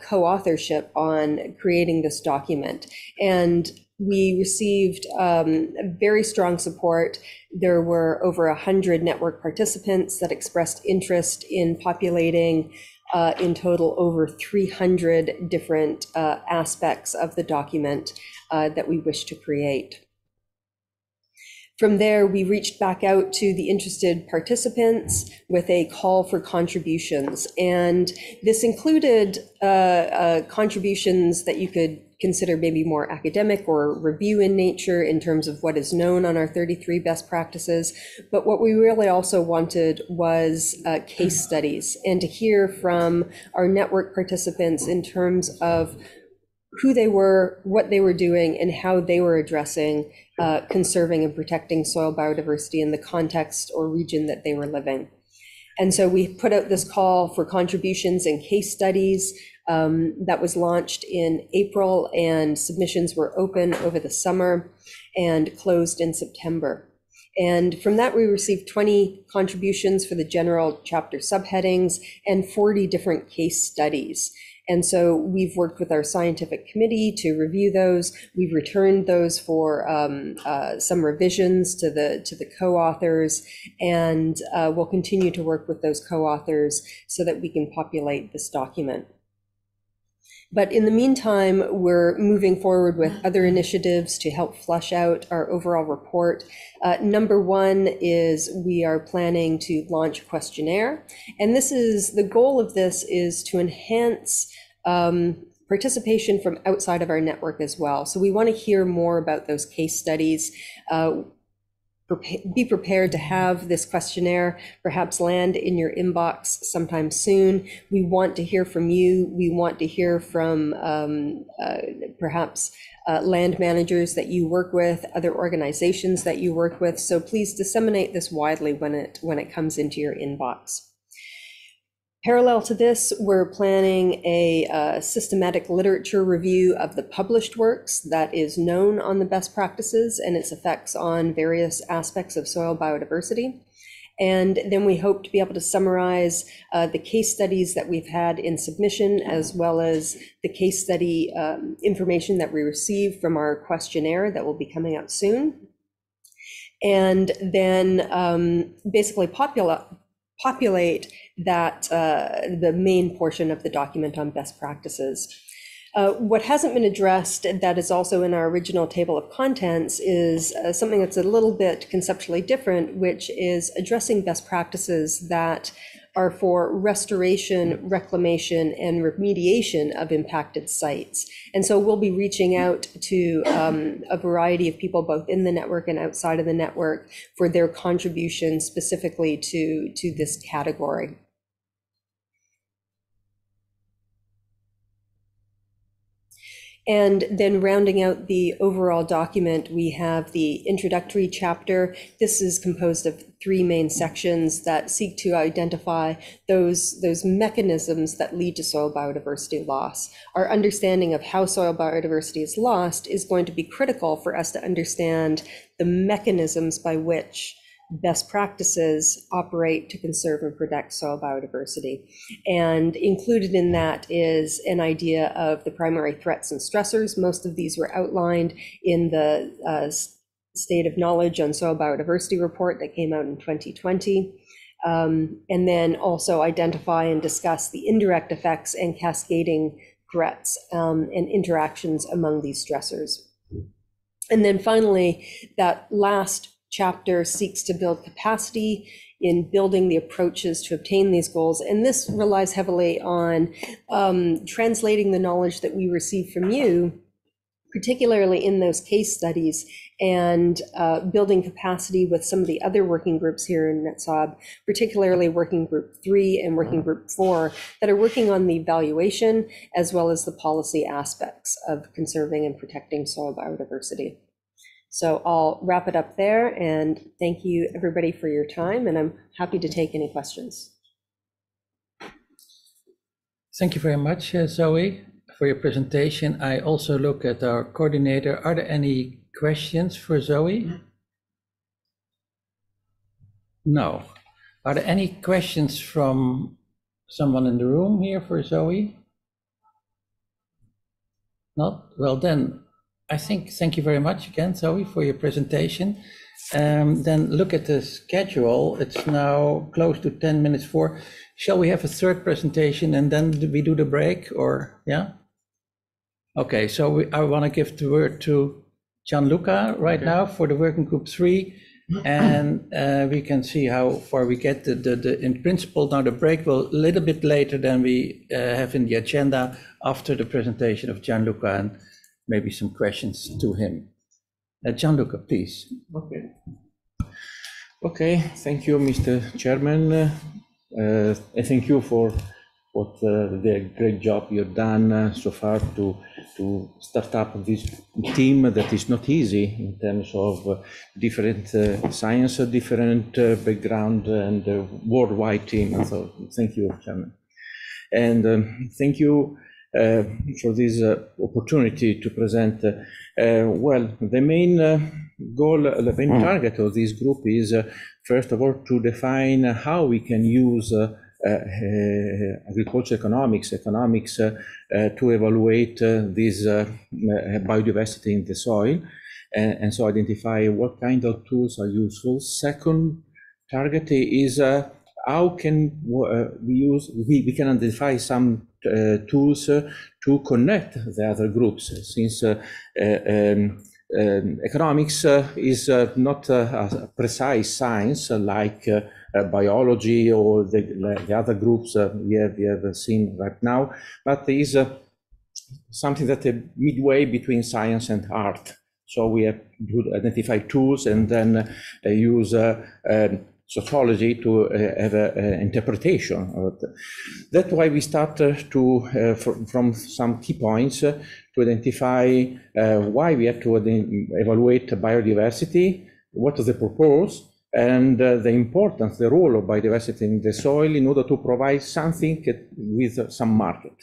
co-authorship on creating this document. And we received very strong support. There were over 100 network participants that expressed interest in populating in total over 300 different aspects of the document that we wish to create. From there, we reached back out to the interested participants with a call for contributions. And this included contributions that you could consider maybe more academic or review in nature in terms of what is known on our 33 best practices. But what we really also wanted was case studies and to hear from our network participants in terms of who they were, what they were doing, and how they were addressing conserving and protecting soil biodiversity in the context or region that they were living. And so we put out this call for contributions and case studies that was launched in April, and submissions were open over the summer and closed in September. And from that, we received 20 contributions for the general chapter subheadings and 40 different case studies. And so we've worked with our scientific committee to review those. We've returned those for some revisions to the co-authors, and we'll continue to work with those co-authors so that we can populate this document. But in the meantime, we're moving forward with other initiatives to help flesh out our overall report. Number one is we are planning to launch a questionnaire. And the goal of this is to enhance participation from outside of our network as well. So we want to hear more about those case studies. Be prepared to have this questionnaire perhaps land in your inbox sometime soon. We want to hear from you. We want to hear from perhaps land managers that you work with, other organizations that you work with. So please disseminate this widely when it comes into your inbox. Parallel to this, we're planning a systematic literature review of the published works that is known on the best practices and its effects on various aspects of soil biodiversity. And then we hope to be able to summarize the case studies that we've had in submission, as well as the case study information that we received from our questionnaire that will be coming out soon. And then basically populate that the main portion of the document on best practices. What hasn't been addressed that is also in our original table of contents is something that's a little bit conceptually different, which is addressing best practices that are for restoration, reclamation, and remediation of impacted sites. And so we'll be reaching out to a variety of people, both in the network and outside of the network, for their contribution specifically to this category. And then rounding out the overall document, we have the introductory chapter. This is composed of 3 main sections that seek to identify those mechanisms that lead to soil biodiversity loss. Our understanding of how soil biodiversity is lost is going to be critical for us to understand the mechanisms by which best practices operate to conserve and protect soil biodiversity. And included in that is an idea of the primary threats and stressors. Most of these were outlined in the State of Knowledge on Soil Biodiversity report that came out in 2020. And then also identify and discuss the indirect effects and cascading threats and interactions among these stressors. And then finally, that last chapter seeks to build capacity in building the approaches to obtain these goals. And this relies heavily on translating the knowledge that we receive from you, particularly in those case studies, and building capacity with some of the other working groups here in NETSOB, particularly Working Group 3 and Working Group 4, that are working on the evaluation as well as the policy aspects of conserving and protecting soil biodiversity. So I'll wrap it up there, and thank you everybody for your time, and I'm happy to take any questions. Thank you very much, Zoe, for your presentation. I also look at our coordinator. Are there any questions for Zoe? No. Are there any questions from someone in the room here for Zoe? Not? Well, then I think thank you very much again, Zoe, for your presentation. Then look at the schedule. It's now close to 10 minutes for. Shall we have a third presentation and then we do the break, or yeah? Okay, so I want to give the word to Gianluca right now for the Working Group 3, and we can see how far we get. In principle, now the break will a little bit later than we have in the agenda after the presentation of Gianluca, and maybe some questions to him. Gianluca, please. Okay, thank you, Mr. Chairman. And thank you for what the great job you've done so far to start up this team that is not easy in terms of different science, different background, and worldwide team. So thank you, Chairman. And thank you for this opportunity to present. Well, the main goal, the main target of this group is, first of all, to define how we can use agriculture economics to evaluate this biodiversity in the soil, and so identify what kind of tools are useful. Second target is how can we can identify some tools to connect the other groups, since economics is not a precise science like biology or the other groups we have seen right now, but is something that is midway between science and art. So we have to identify tools and then use sociology to have an interpretation of it. That's why we start from some key points to identify why we have to evaluate biodiversity, what is the purpose, and the importance, the role of biodiversity in the soil in order to provide something with some market.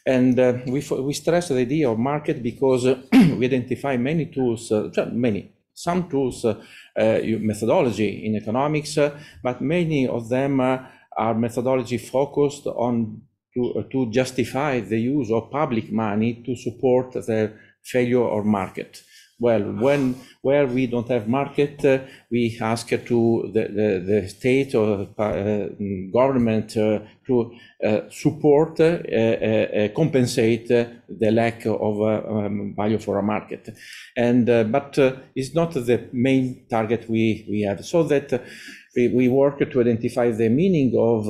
And we stress the idea of market because we identify many tools, some tools, methodology in economics, but many of them are methodology focused on to justify the use of public money to support the failure of market. Well, where we don't have market, we ask to the state or government to support, compensate the lack of value for a market. And but it's not the main target we have. So that we work to identify the meaning of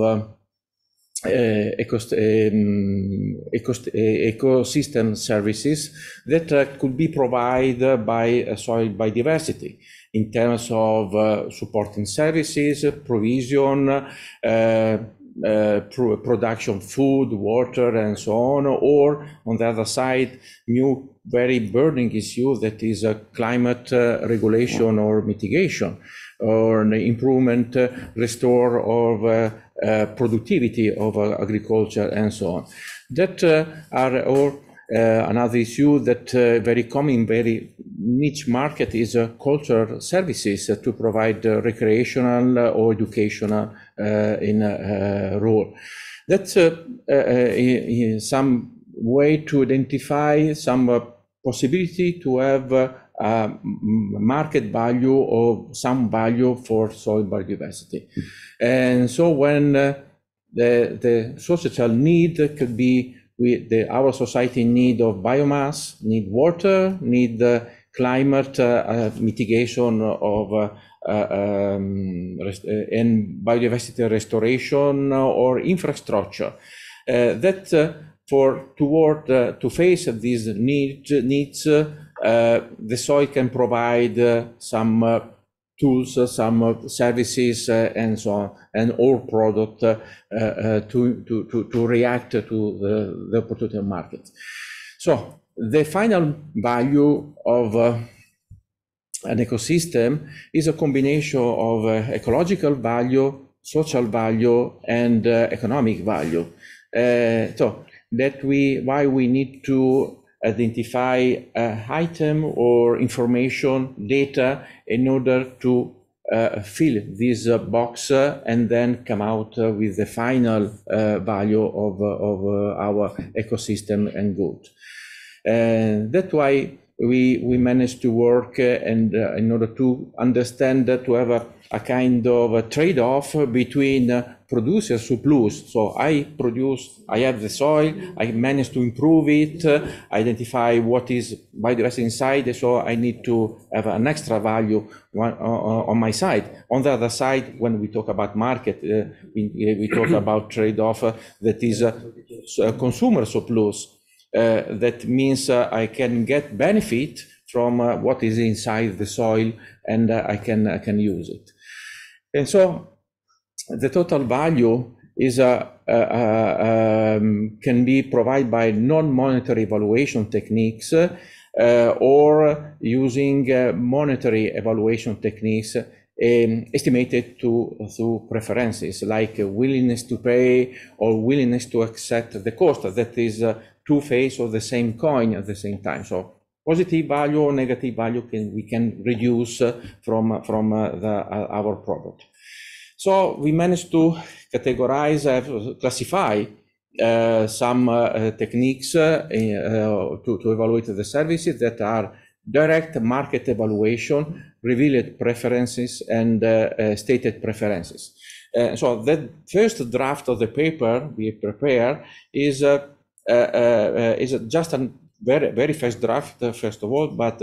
ecosystem services that could be provided by soil biodiversity in terms of supporting services, provision, production, food, water, and so on, or on the other side, new very burning issue that is climate regulation or mitigation, or an improvement, restore of productivity of agriculture, and so on. That are all another issue that very common, very niche market is cultural services to provide recreational or educational role. That's some way to identify some possibility to have market value or some value for soil biodiversity. And so when the societal need could be our society need of biomass, need water, need climate mitigation of and biodiversity restoration or infrastructure. That to face these needs, the soil can provide some tools, some services, and so on, and all product to react to the opportunity market. So the final value of an ecosystem is a combination of ecological value, social value, and economic value. So why we need to identify item or information, data, in order to fill this box and then come out with the final value of our ecosystem and good. That's why we managed to work and in order to understand that, to have a kind of a trade-off between producer surplus. So I have the soil, I managed to improve it, identify what is biodiversity inside, so I need to have an extra value on my side. On the other side, when we talk about market, we talk about trade-off that is a consumer surplus. That means I can get benefit from what is inside the soil, and I can use it. And so the total value is can be provided by non-monetary evaluation techniques or using monetary evaluation techniques estimated through preferences like willingness to pay or willingness to accept the cost. That is two faces of the same coin at the same time. So positive value or negative value we can reduce from our product. So we managed to categorize, classify some techniques to evaluate the services that are direct market evaluation, revealed preferences, and stated preferences. So the first draft of the paper we prepare is just a very first draft, first of all, but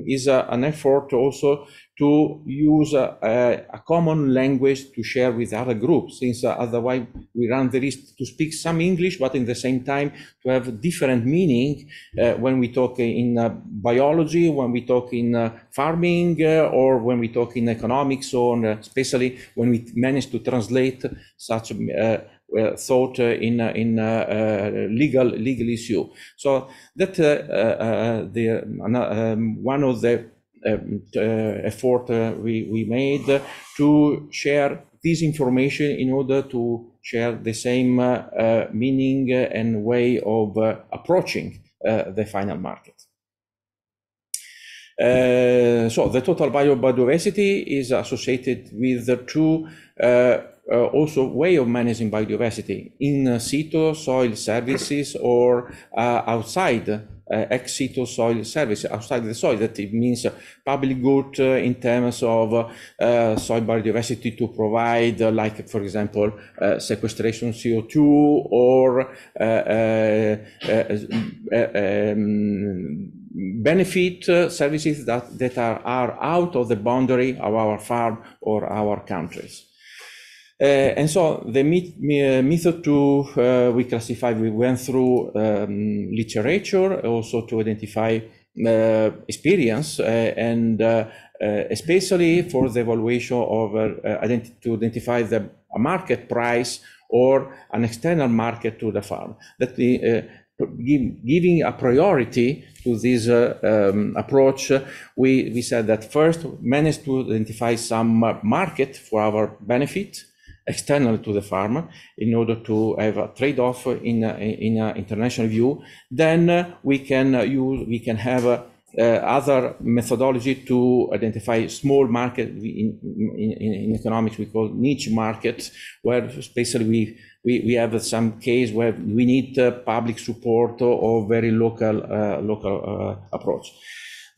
is an effort also to use a common language to share with other groups, since otherwise we run the risk to speak some English, but in the same time to have different meaning when we talk in biology, when we talk in farming, or when we talk in economics, or especially when we manage to translate such thought in legal issue. So that one of the effort we made to share this information in order to share the same meaning and way of approaching the final market. So the total value of biodiversity is associated with the two also way of managing biodiversity: in situ soil services or outside ex situ soil services, outside the soil. That it means public good in terms of soil biodiversity to provide, like for example, sequestration CO2 or benefit services that are out of the boundary of our farm or our countries. And so the method to we classified, we went through literature also to identify experience and especially for the evaluation of to identify the market price or an external market to the farm. That giving a priority to this approach, we said that first manage to identify some market for our benefit external to the farmer in order to have a trade-off in an international view. Then we can have other methodology to identify small market. In economics we call niche markets, where especially we have some case where we need public support or very local approach.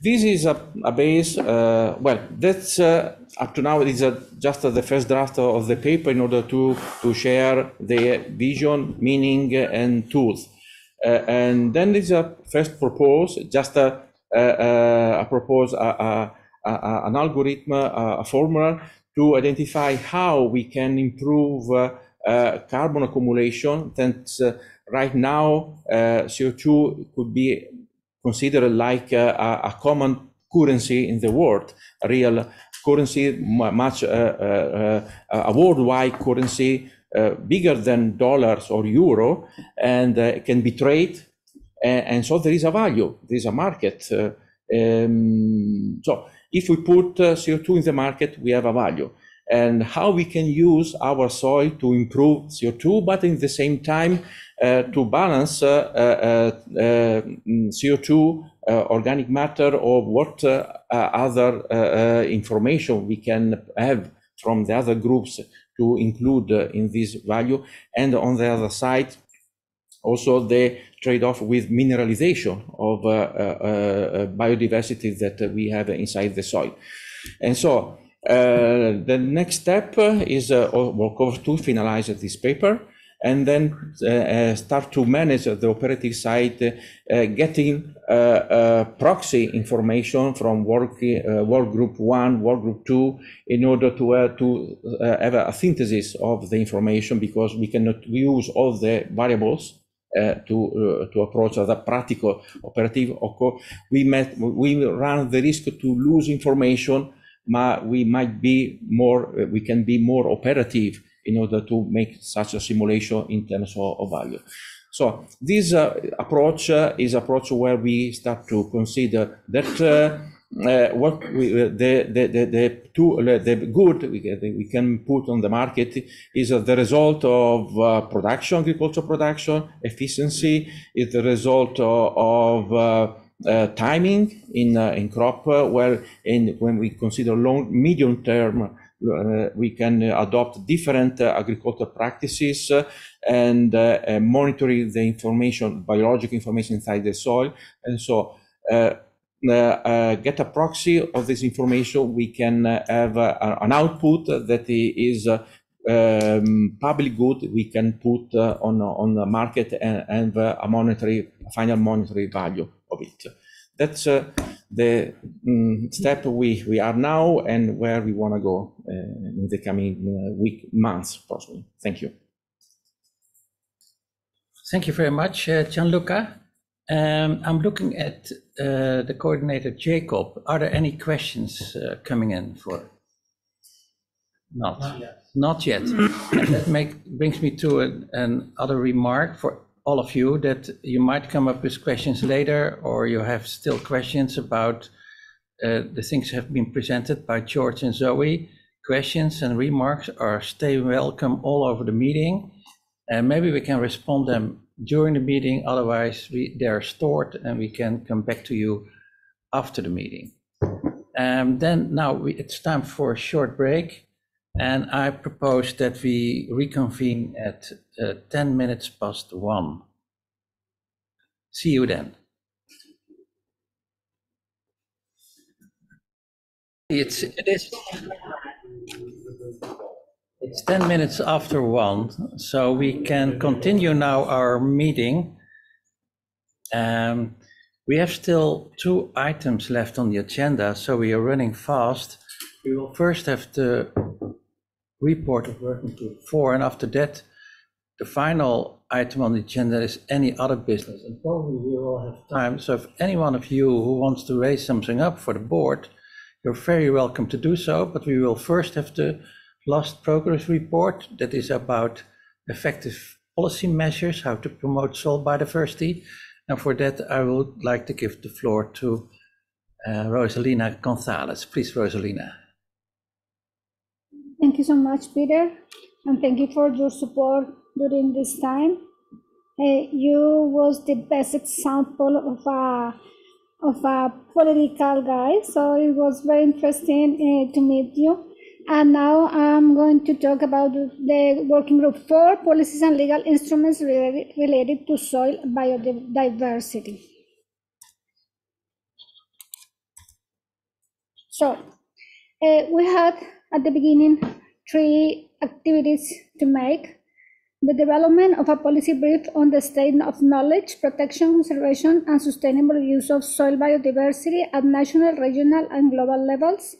This is a base. Well, that's up to now. It's just the first draft of the paper in order to share the vision, meaning, and tools. And then there's a first propose, just an algorithm, a formula to identify how we can improve carbon accumulation, that's right now, CO2 could be considered like a common currency in the world, a real currency, much a worldwide currency, bigger than dollars or euro, and can be traded, and so there is a value, there is a market. So if we put CO2 in the market, we have a value. And how we can use our soil to improve CO2, but in the same time to balance CO2, organic matter, or what other information we can have from the other groups to include in this value. And on the other side, also the trade-off with mineralization of biodiversity that we have inside the soil. And so the next step is work over to finalize this paper, and then start to manage the operative side, getting proxy information from work group 1, work group 2, in order to have a synthesis of the information, because we cannot use all the variables to approach the practical operative. We run the risk to lose information, but we can be more operative in order to make such a simulation in terms of value. So this approach is approach where we start to consider that what the good we can put on the market is the result of production, agricultural production, efficiency, is the result of timing in crop, when we consider medium term, we can adopt different agricultural practices and monitoring the information, biological information inside the soil. And so get a proxy of this information, we can have an output that is public good we can put on the market and a final monetary value of it. That's the step we are now and where we want to go in the coming months, possibly. Thank you. Thank you very much, Gianluca. I'm looking at the coordinator, Jacob. Are there any questions coming in for? Not yet. And that brings me to another remark for all of you, that you might come up with questions later, or you have still questions about the things that have been presented by George and Zoe. Questions and remarks are stay welcome all over the meeting, and maybe we can respond them during the meeting. Otherwise, they're stored and we can come back to you after the meeting. Then now it's time for a short break, and I propose that we reconvene at 10 minutes past 1. See you then. It's 10 minutes after 1, so we can continue now our meeting. We have still 2 items left on the agenda, so we are running fast. We will first have the report of working group 4, and after that, the final item on the agenda is any other business, and probably we will have time. So if any one of you who wants to raise something up for the board, you're very welcome to do so, but we will first have the last progress report that is about effective policy measures, how to promote soil biodiversity. And for that, I would like to give the floor to Rosalina Gonzalez. Please, Rosalina. Thank you so much, Peter, and thank you for your support during this time. You was the best example of a political guy, so it was very interesting to meet you. And now I'm going to talk about the working group 4, policies and legal instruments related to soil biodiversity. So we had at the beginning 3 activities to make: the development of a policy brief on the state of knowledge, protection, conservation, and sustainable use of soil biodiversity at national, regional, and global levels,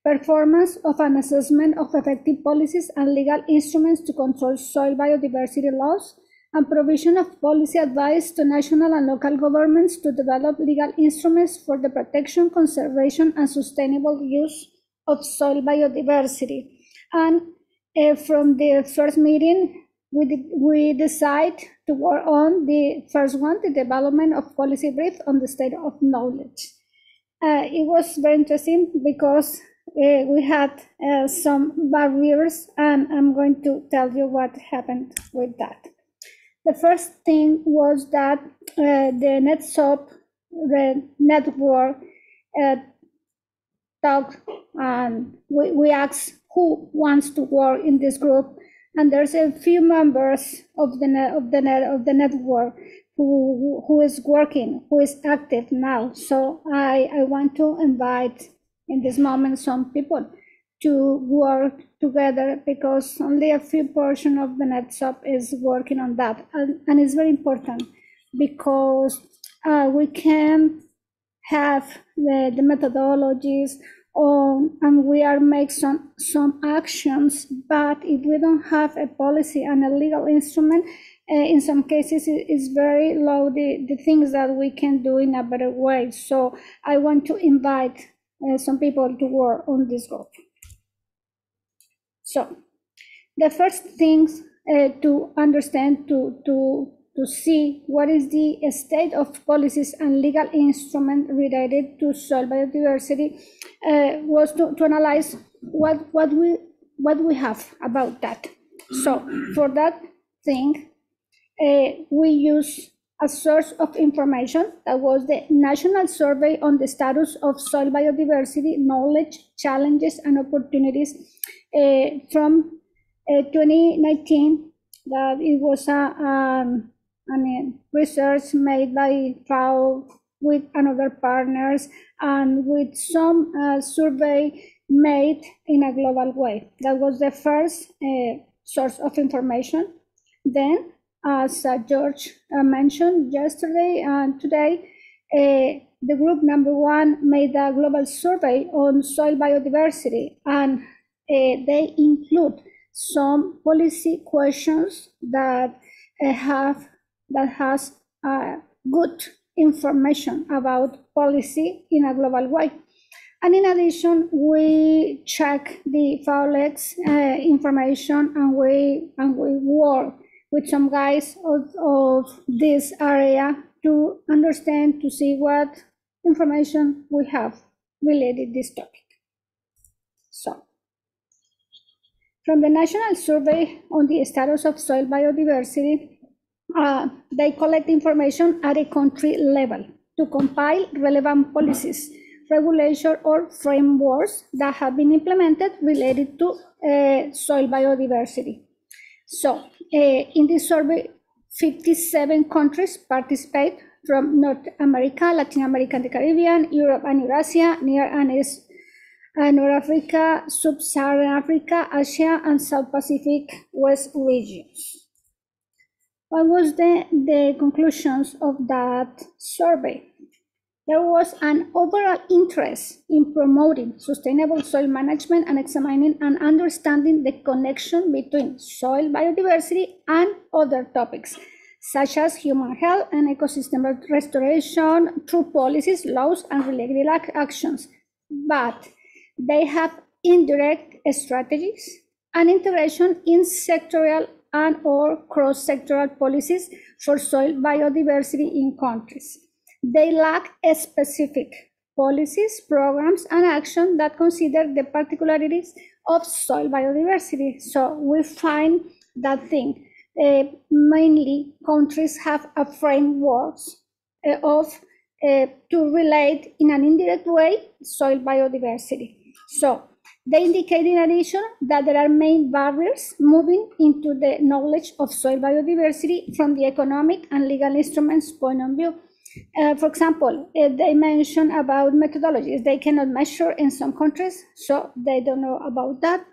performance of an assessment of effective policies and legal instruments to control soil biodiversity loss, and provision of policy advice to national and local governments to develop legal instruments for the protection, conservation, and sustainable use of soil biodiversity. And from the first meeting, we decide to work on the first one, the development of policy brief on the state of knowledge. It was very interesting because we had some barriers, and I'm going to tell you what happened with that. The first thing was that the NETSOB network talked, and we asked who wants to work in this group, and there's a few members of the network who is working, who is active now. So I want to invite in this moment some people to work together, because only a few portion of the NETSOB is working on that, and it's very important because we can have the methodologies and we are make some actions, but if we don't have a policy and a legal instrument, in some cases it's very low the things that we can do in a better way. So I want to invite some people to work on this group. So the first things to understand, to see what is the state of policies and legal instruments related to soil biodiversity was to analyze what we have about that. So for that thing, we use a source of information that was the National Survey on the Status of Soil Biodiversity, Knowledge, Challenges, and Opportunities from 2019. That it was research made by FAO with another partners and with some survey made in a global way. That was the first source of information. Then, as George mentioned yesterday and today, the group number one made a global survey on soil biodiversity, and they include some policy questions that has good information about policy in a global way. And in addition, we check the FAO-LEX information, and we work with some guys of this area to understand, to see what information we have related to this topic. So, from the National Survey on the Status of Soil Biodiversity, they collect information at a country level to compile relevant policies, regulations, or frameworks that have been implemented related to soil biodiversity. So, in this survey, 57 countries participate from North America, Latin America, and the Caribbean, Europe and Eurasia, Near and East, North Africa, Sub-Saharan Africa, Asia, and South Pacific West regions. What was the conclusions of that survey? There was an overall interest in promoting sustainable soil management and examining and understanding the connection between soil biodiversity and other topics, such as human health and ecosystem restoration through policies, laws, and related actions. But they have indirect strategies and integration in sectoral and or cross-sectoral policies for soil biodiversity in countries. They lack specific policies, programs, and action that consider the particularities of soil biodiversity. So we find that thing. Mainly countries have a framework to relate in an indirect way soil biodiversity. So they indicate in addition that there are main barriers moving into the knowledge of soil biodiversity from the economic and legal instruments point of view. For example, they mention about methodologies. They cannot measure in some countries, so they don't know about that.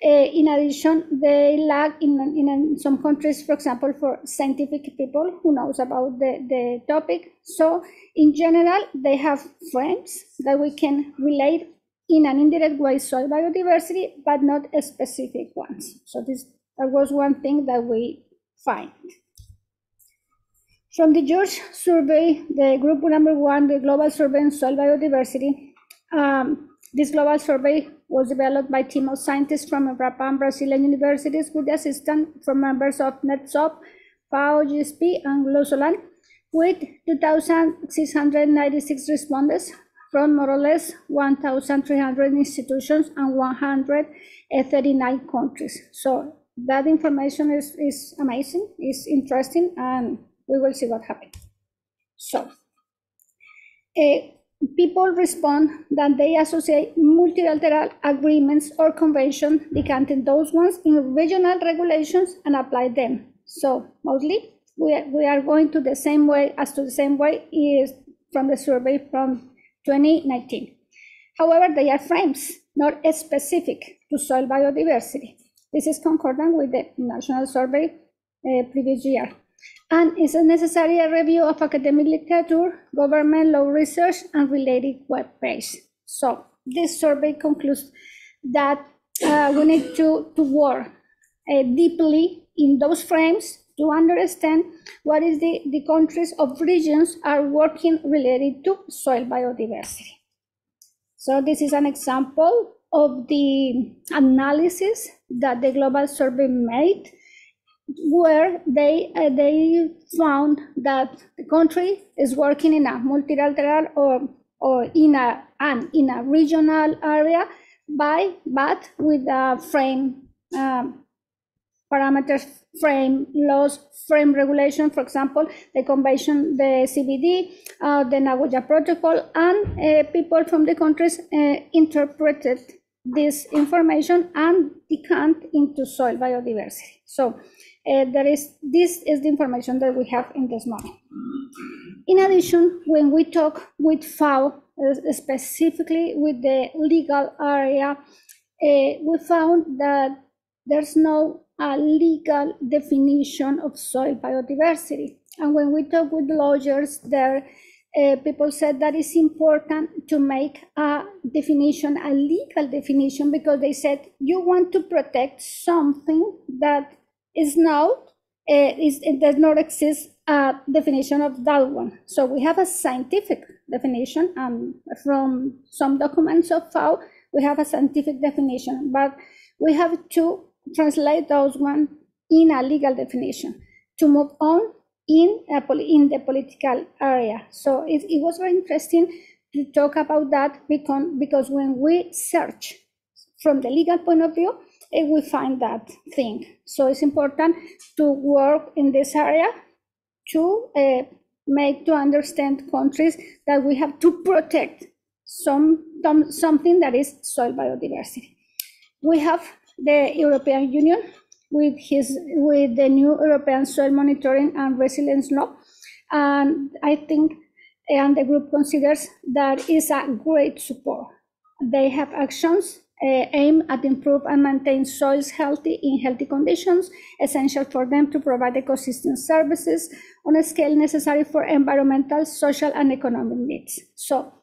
In addition, they lack in some countries, for example, for scientific people who knows about the topic. So in general, they have frames that we can relate in an indirect way soil biodiversity, but not specific ones. So that was one thing that we find. From the GEORGE survey, the group number 1, the Global Survey on Soil Biodiversity, this global survey was developed by a team of scientists from Japan, Brazilian universities with the assistance from members of NETSOB, FAO-GSP, and GLOSOB, with 2,696 respondents from more or less 1,300 institutions and 139 countries. So that information is amazing, is interesting, and we will see what happens. So people respond that they associate multilateral agreements or conventions, decanting those ones in regional regulations and apply them. So mostly we are going to the same way is from the survey from 2019. However, they are frames, not specific to soil biodiversity. This is concordant with the national survey previous year. And it's a necessary review of academic literature, government law research, and related web pages. So this survey concludes that we need to work deeply in those frames to understand what is the countries of regions are working related to soil biodiversity. So this is an example of the analysis that the global survey made, where they found that the country is working in a multilateral or in a regional area, but with a frame parameters, frame laws, frame regulation. For example, the convention, the CBD, the Nagoya Protocol, and people from the countries interpreted this information and decant into soil biodiversity. So this is the information that we have in this moment. In addition, when we talk with FAO, specifically with the legal area, we found that there's no legal definition of soil biodiversity. And when we talk with lawyers there, people said that it's important to make a definition, a legal definition, because they said you want to protect something that is not, it does not exist a definition of that one. So we have a scientific definition from some documents of FAO, we have a scientific definition, but we have to translate those one in a legal definition to move on in the political area. So it was very interesting to talk about that, because when we search from the legal point of view, we find that thing. So it's important to work in this area to make to understand countries that we have to protect something that is soil biodiversity. We have the European Union with the new European Soil Monitoring and Resilience Law, and I think the group considers that is a great support. They have actions aimed at improve and maintain soils in healthy conditions, essential for them to provide ecosystem services on a scale necessary for environmental, social, and economic needs. So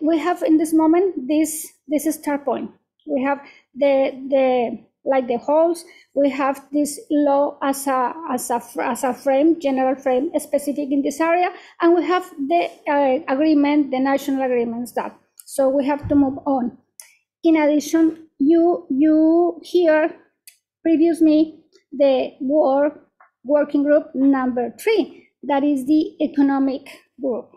we have in this moment this start point. We have the holes. We have this law as a frame, general frame, specific in this area, and we have the agreement, the national agreements that. So we have to move on. In addition, you hear previously the working group number 3, that is the economic group.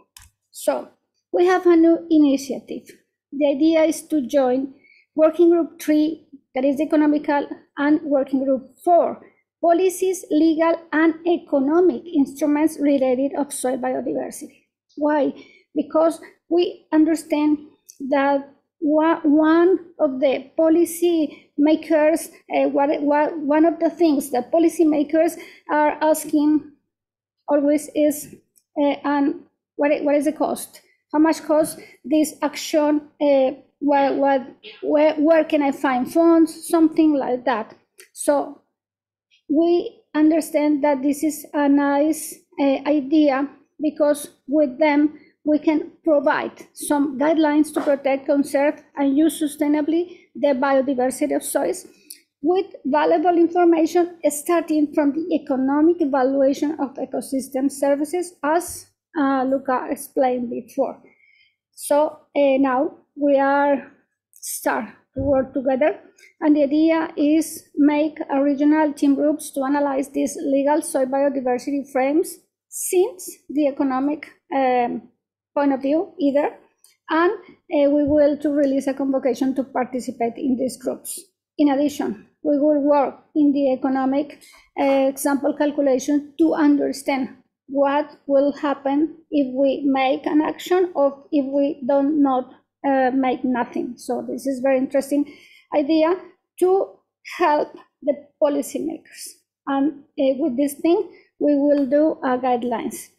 So we have a new initiative. The idea is to join working group 3, that is economical, and working group 4, policies, legal, and economic instruments related of soil biodiversity. Why? Because we understand that one of the policy makers, one of the things that policy makers are asking always is, and what is the cost? How much costs this action? Where can I find funds? Something like that. So we understand that this is a nice idea, because with them we can provide some guidelines to protect, conserve, and use sustainably the biodiversity of soils, with valuable information starting from the economic evaluation of ecosystem services, as Luca explained before. So now we are start to work together, and the idea is make a regional team groups to analyze these legal soil biodiversity frames since the economic point of view either, and we will to release a convocation to participate in these groups. In addition, we will work in the economic example calculation to understand what will happen if we make an action or if we don't not make nothing. So this is very interesting idea to help the policymakers. And with this thing, we will do guidelines.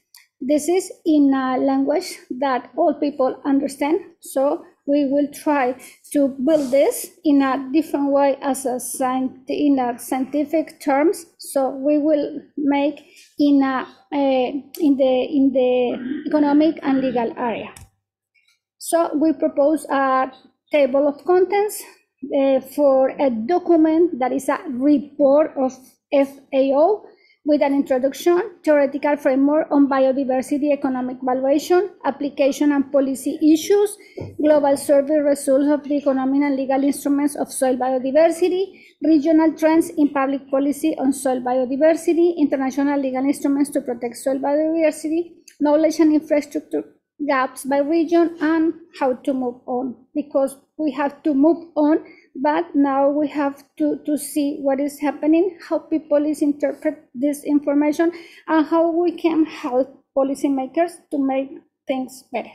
This is in a language that all people understand. So we will try to build this in a different way as in a scientific terms. So we will make in the economic and legal area. So we propose a table of contents for a document that is a report of FAO with an introduction, theoretical framework on biodiversity, economic valuation, application and policy issues, global survey results of the economic and legal instruments of soil biodiversity, regional trends in public policy on soil biodiversity, international legal instruments to protect soil biodiversity, knowledge and infrastructure gaps by region, and how to move on, because we have to move on, but now we have to see what is happening, how people is interpret this information, and how we can help policymakers to make things better.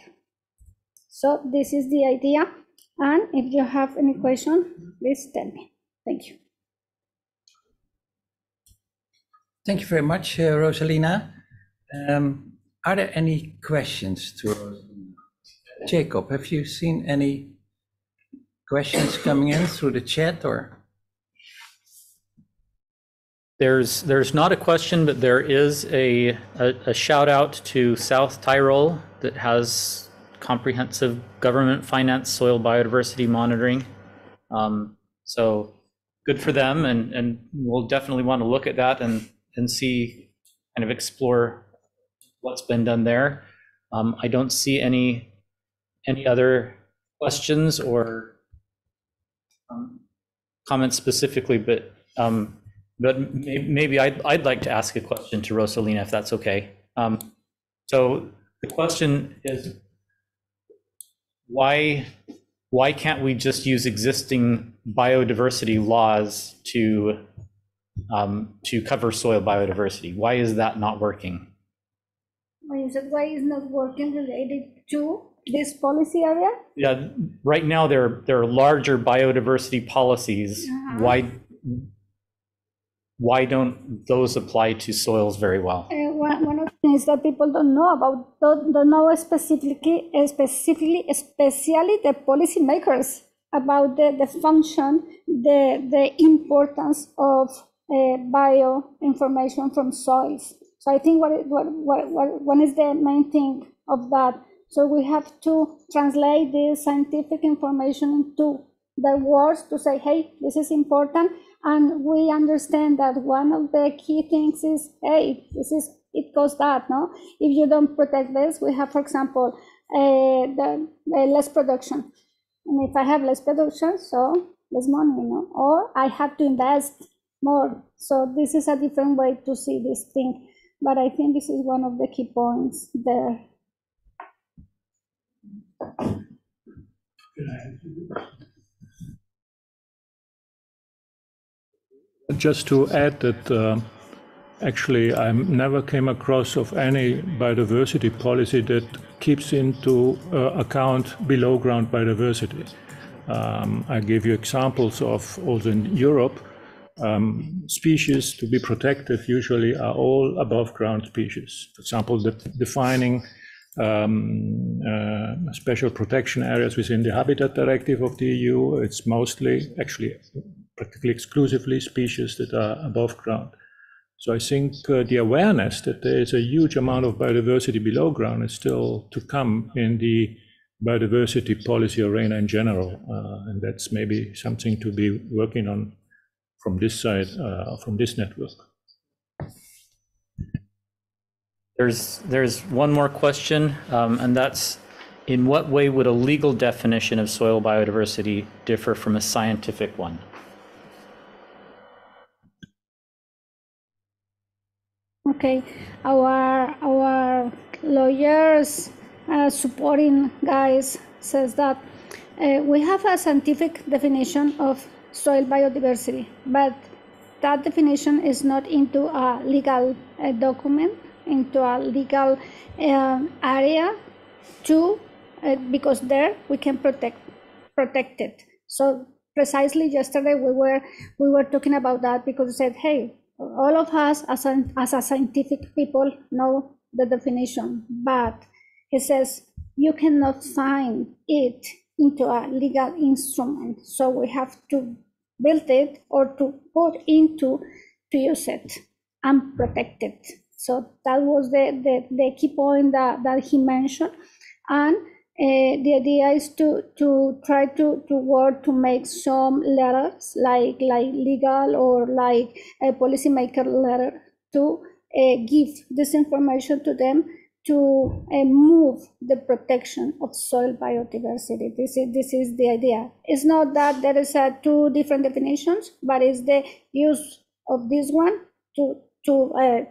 So this is the idea, and if you have any question, please tell me. Thank you. Thank you very much, Rosalina. Are there any questions to Rosalina? Jacob, have you seen any questions coming in through the chat, or? There's not a question, but there is a shout out to South Tyrol that has comprehensive government financed soil biodiversity monitoring. So good for them, and we'll definitely want to look at that and see, kind of explore what's been done there. I don't see any other questions or comments specifically, but maybe I'd like to ask a question to Rosalina, if that's okay. So the question is, why can't we just use existing biodiversity laws to cover soil biodiversity? Why is that not working? Why is not working related to this policy area? Yeah, right now there are larger biodiversity policies. Why don't those apply to soils very well? One of the things that people don't know about, don't know especially the policymakers about the function, the importance of bio information from soils. So I think what is the main thing of that? So we have to translate this scientific information into the words to say, hey, this is important. And we understand that one of the key things is, hey, it goes that, no? If you don't protect this, we have, for example, the less production. And if I have less production, so less money, no? Or I have to invest more. So this is a different way to see this thing. But I think this is one of the key points there. Just to add that actually I never came across of any biodiversity policy that keeps into account below ground biodiversity. I gave you examples of also in Europe, species to be protected usually are all above ground species. For example, defining special protection areas within the Habitat Directive of the EU, it's mostly, actually practically exclusively species that are above ground. So I think the awareness that there is a huge amount of biodiversity below ground is still to come in the biodiversity policy arena in general, and that's maybe something to be working on from this side, from this network. There's one more question, and that's, in what way would a legal definition of soil biodiversity differ from a scientific one? Okay, our lawyers supporting guys says that we have a scientific definition of soil biodiversity, but that definition is not into a legal document, into a legal area to because there we can protect it. So precisely yesterday we were talking about that, because we said, hey, all of us as a scientific people know the definition, but he says you cannot find it into a legal instrument. So we have to build it or to put into to use it and protect it. So that was the key point that he mentioned. And the idea is to try to work to make some letters like legal or like a policymaker letter to give this information to them to move the protection of soil biodiversity. This is the idea. It's not that there is two different definitions, but it's the use of this one to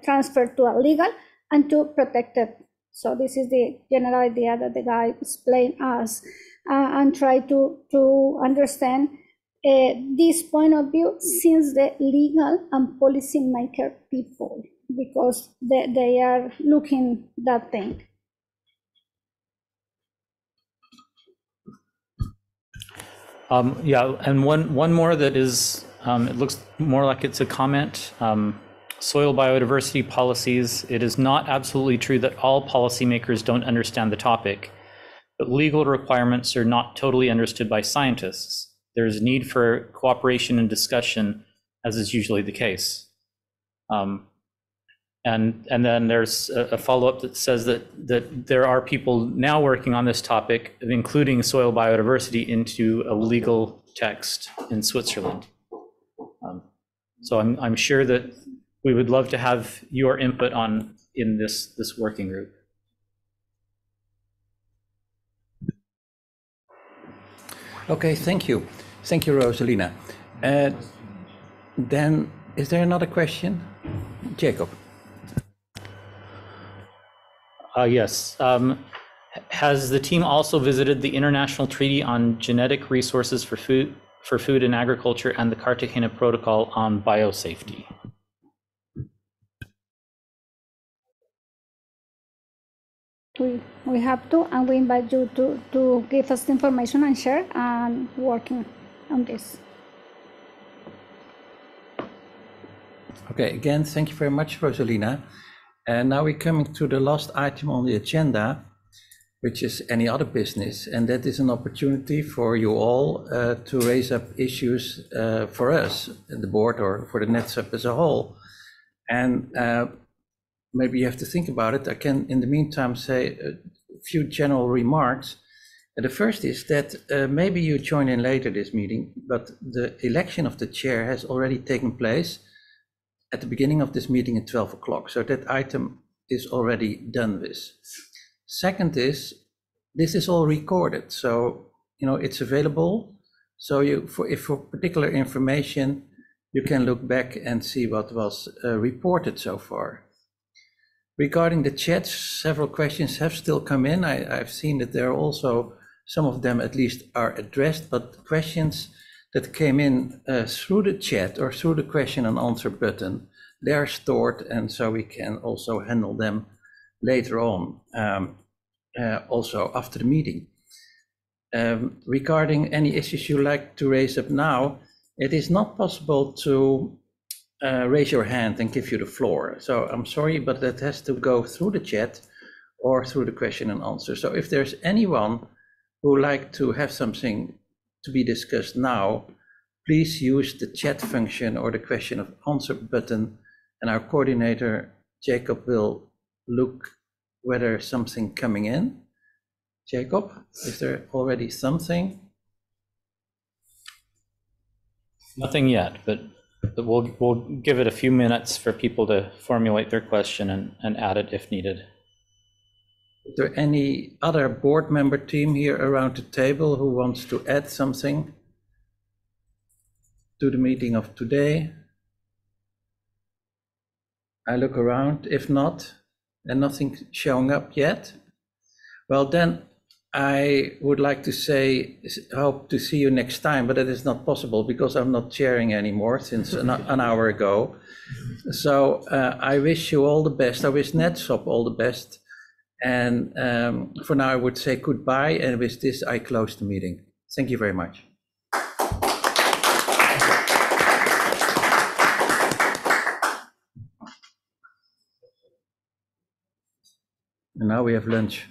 transfer to a legal and to protect it. So this is the general idea that the guy explained us and try to understand this point of view since the legal and policymaker people, because they are looking that thing. Yeah, and one more that is, it looks more like it's a comment. Soil biodiversity policies, it is not absolutely true that all policymakers don't understand the topic, but legal requirements are not totally understood by scientists. There's need for cooperation and discussion, as is usually the case. And then there's a follow-up that says that there are people now working on this topic of including soil biodiversity into a legal text in Switzerland. So I'm sure that we would love to have your input in this working group. Okay, thank you. Thank you, Rosalina. Then, is there another question? Jacob. Yes. Has the team also visited the International Treaty on Genetic Resources for Food and Agriculture and the Cartagena Protocol on Biosafety? We have to, and we invite you to give us the information and share and working on this. Okay, again, thank you very much, Rosalina. And now we're coming to the last item on the agenda, which is any other business. And that is an opportunity for you all to raise up issues for us, the board, or for the NETSOB as a whole. And maybe you have to think about it. I can, in the meantime, say a few general remarks. The first is that maybe you join in later this meeting, but the election of the chair has already taken place at the beginning of this meeting at 12 o'clock. So that item is already done with. Second is, this is all recorded. So, it's available. So if for particular information, you can look back and see what was reported so far. Regarding the chats, several questions have still come in. I've seen that there are also, some of them at least are addressed, but questions that came in through the chat or through the question and answer button, they are stored, and so we can also handle them later on, also after the meeting. Regarding any issues you like to raise up now, it is not possible to raise your hand and give you the floor. So I'm sorry, but that has to go through the chat or through the question and answer. So if there's anyone who would like to have something to be discussed now, please use the chat function or the question and answer button, and our coordinator, Jacob, will look whether something coming in. Jacob, is there already something? Nothing yet, but We'll give it a few minutes for people to formulate their question and add it if needed. Is there any other board member team here around the table who wants to add something to the meeting of today? I look around. If not, and nothing showing up yet, well then I would like to say hope to see you next time, but it is not possible because I'm not chairing anymore since an hour ago. So I wish you all the best. I wish NETSOB all the best. And for now, I would say goodbye. And with this, I close the meeting. Thank you very much. And now we have lunch.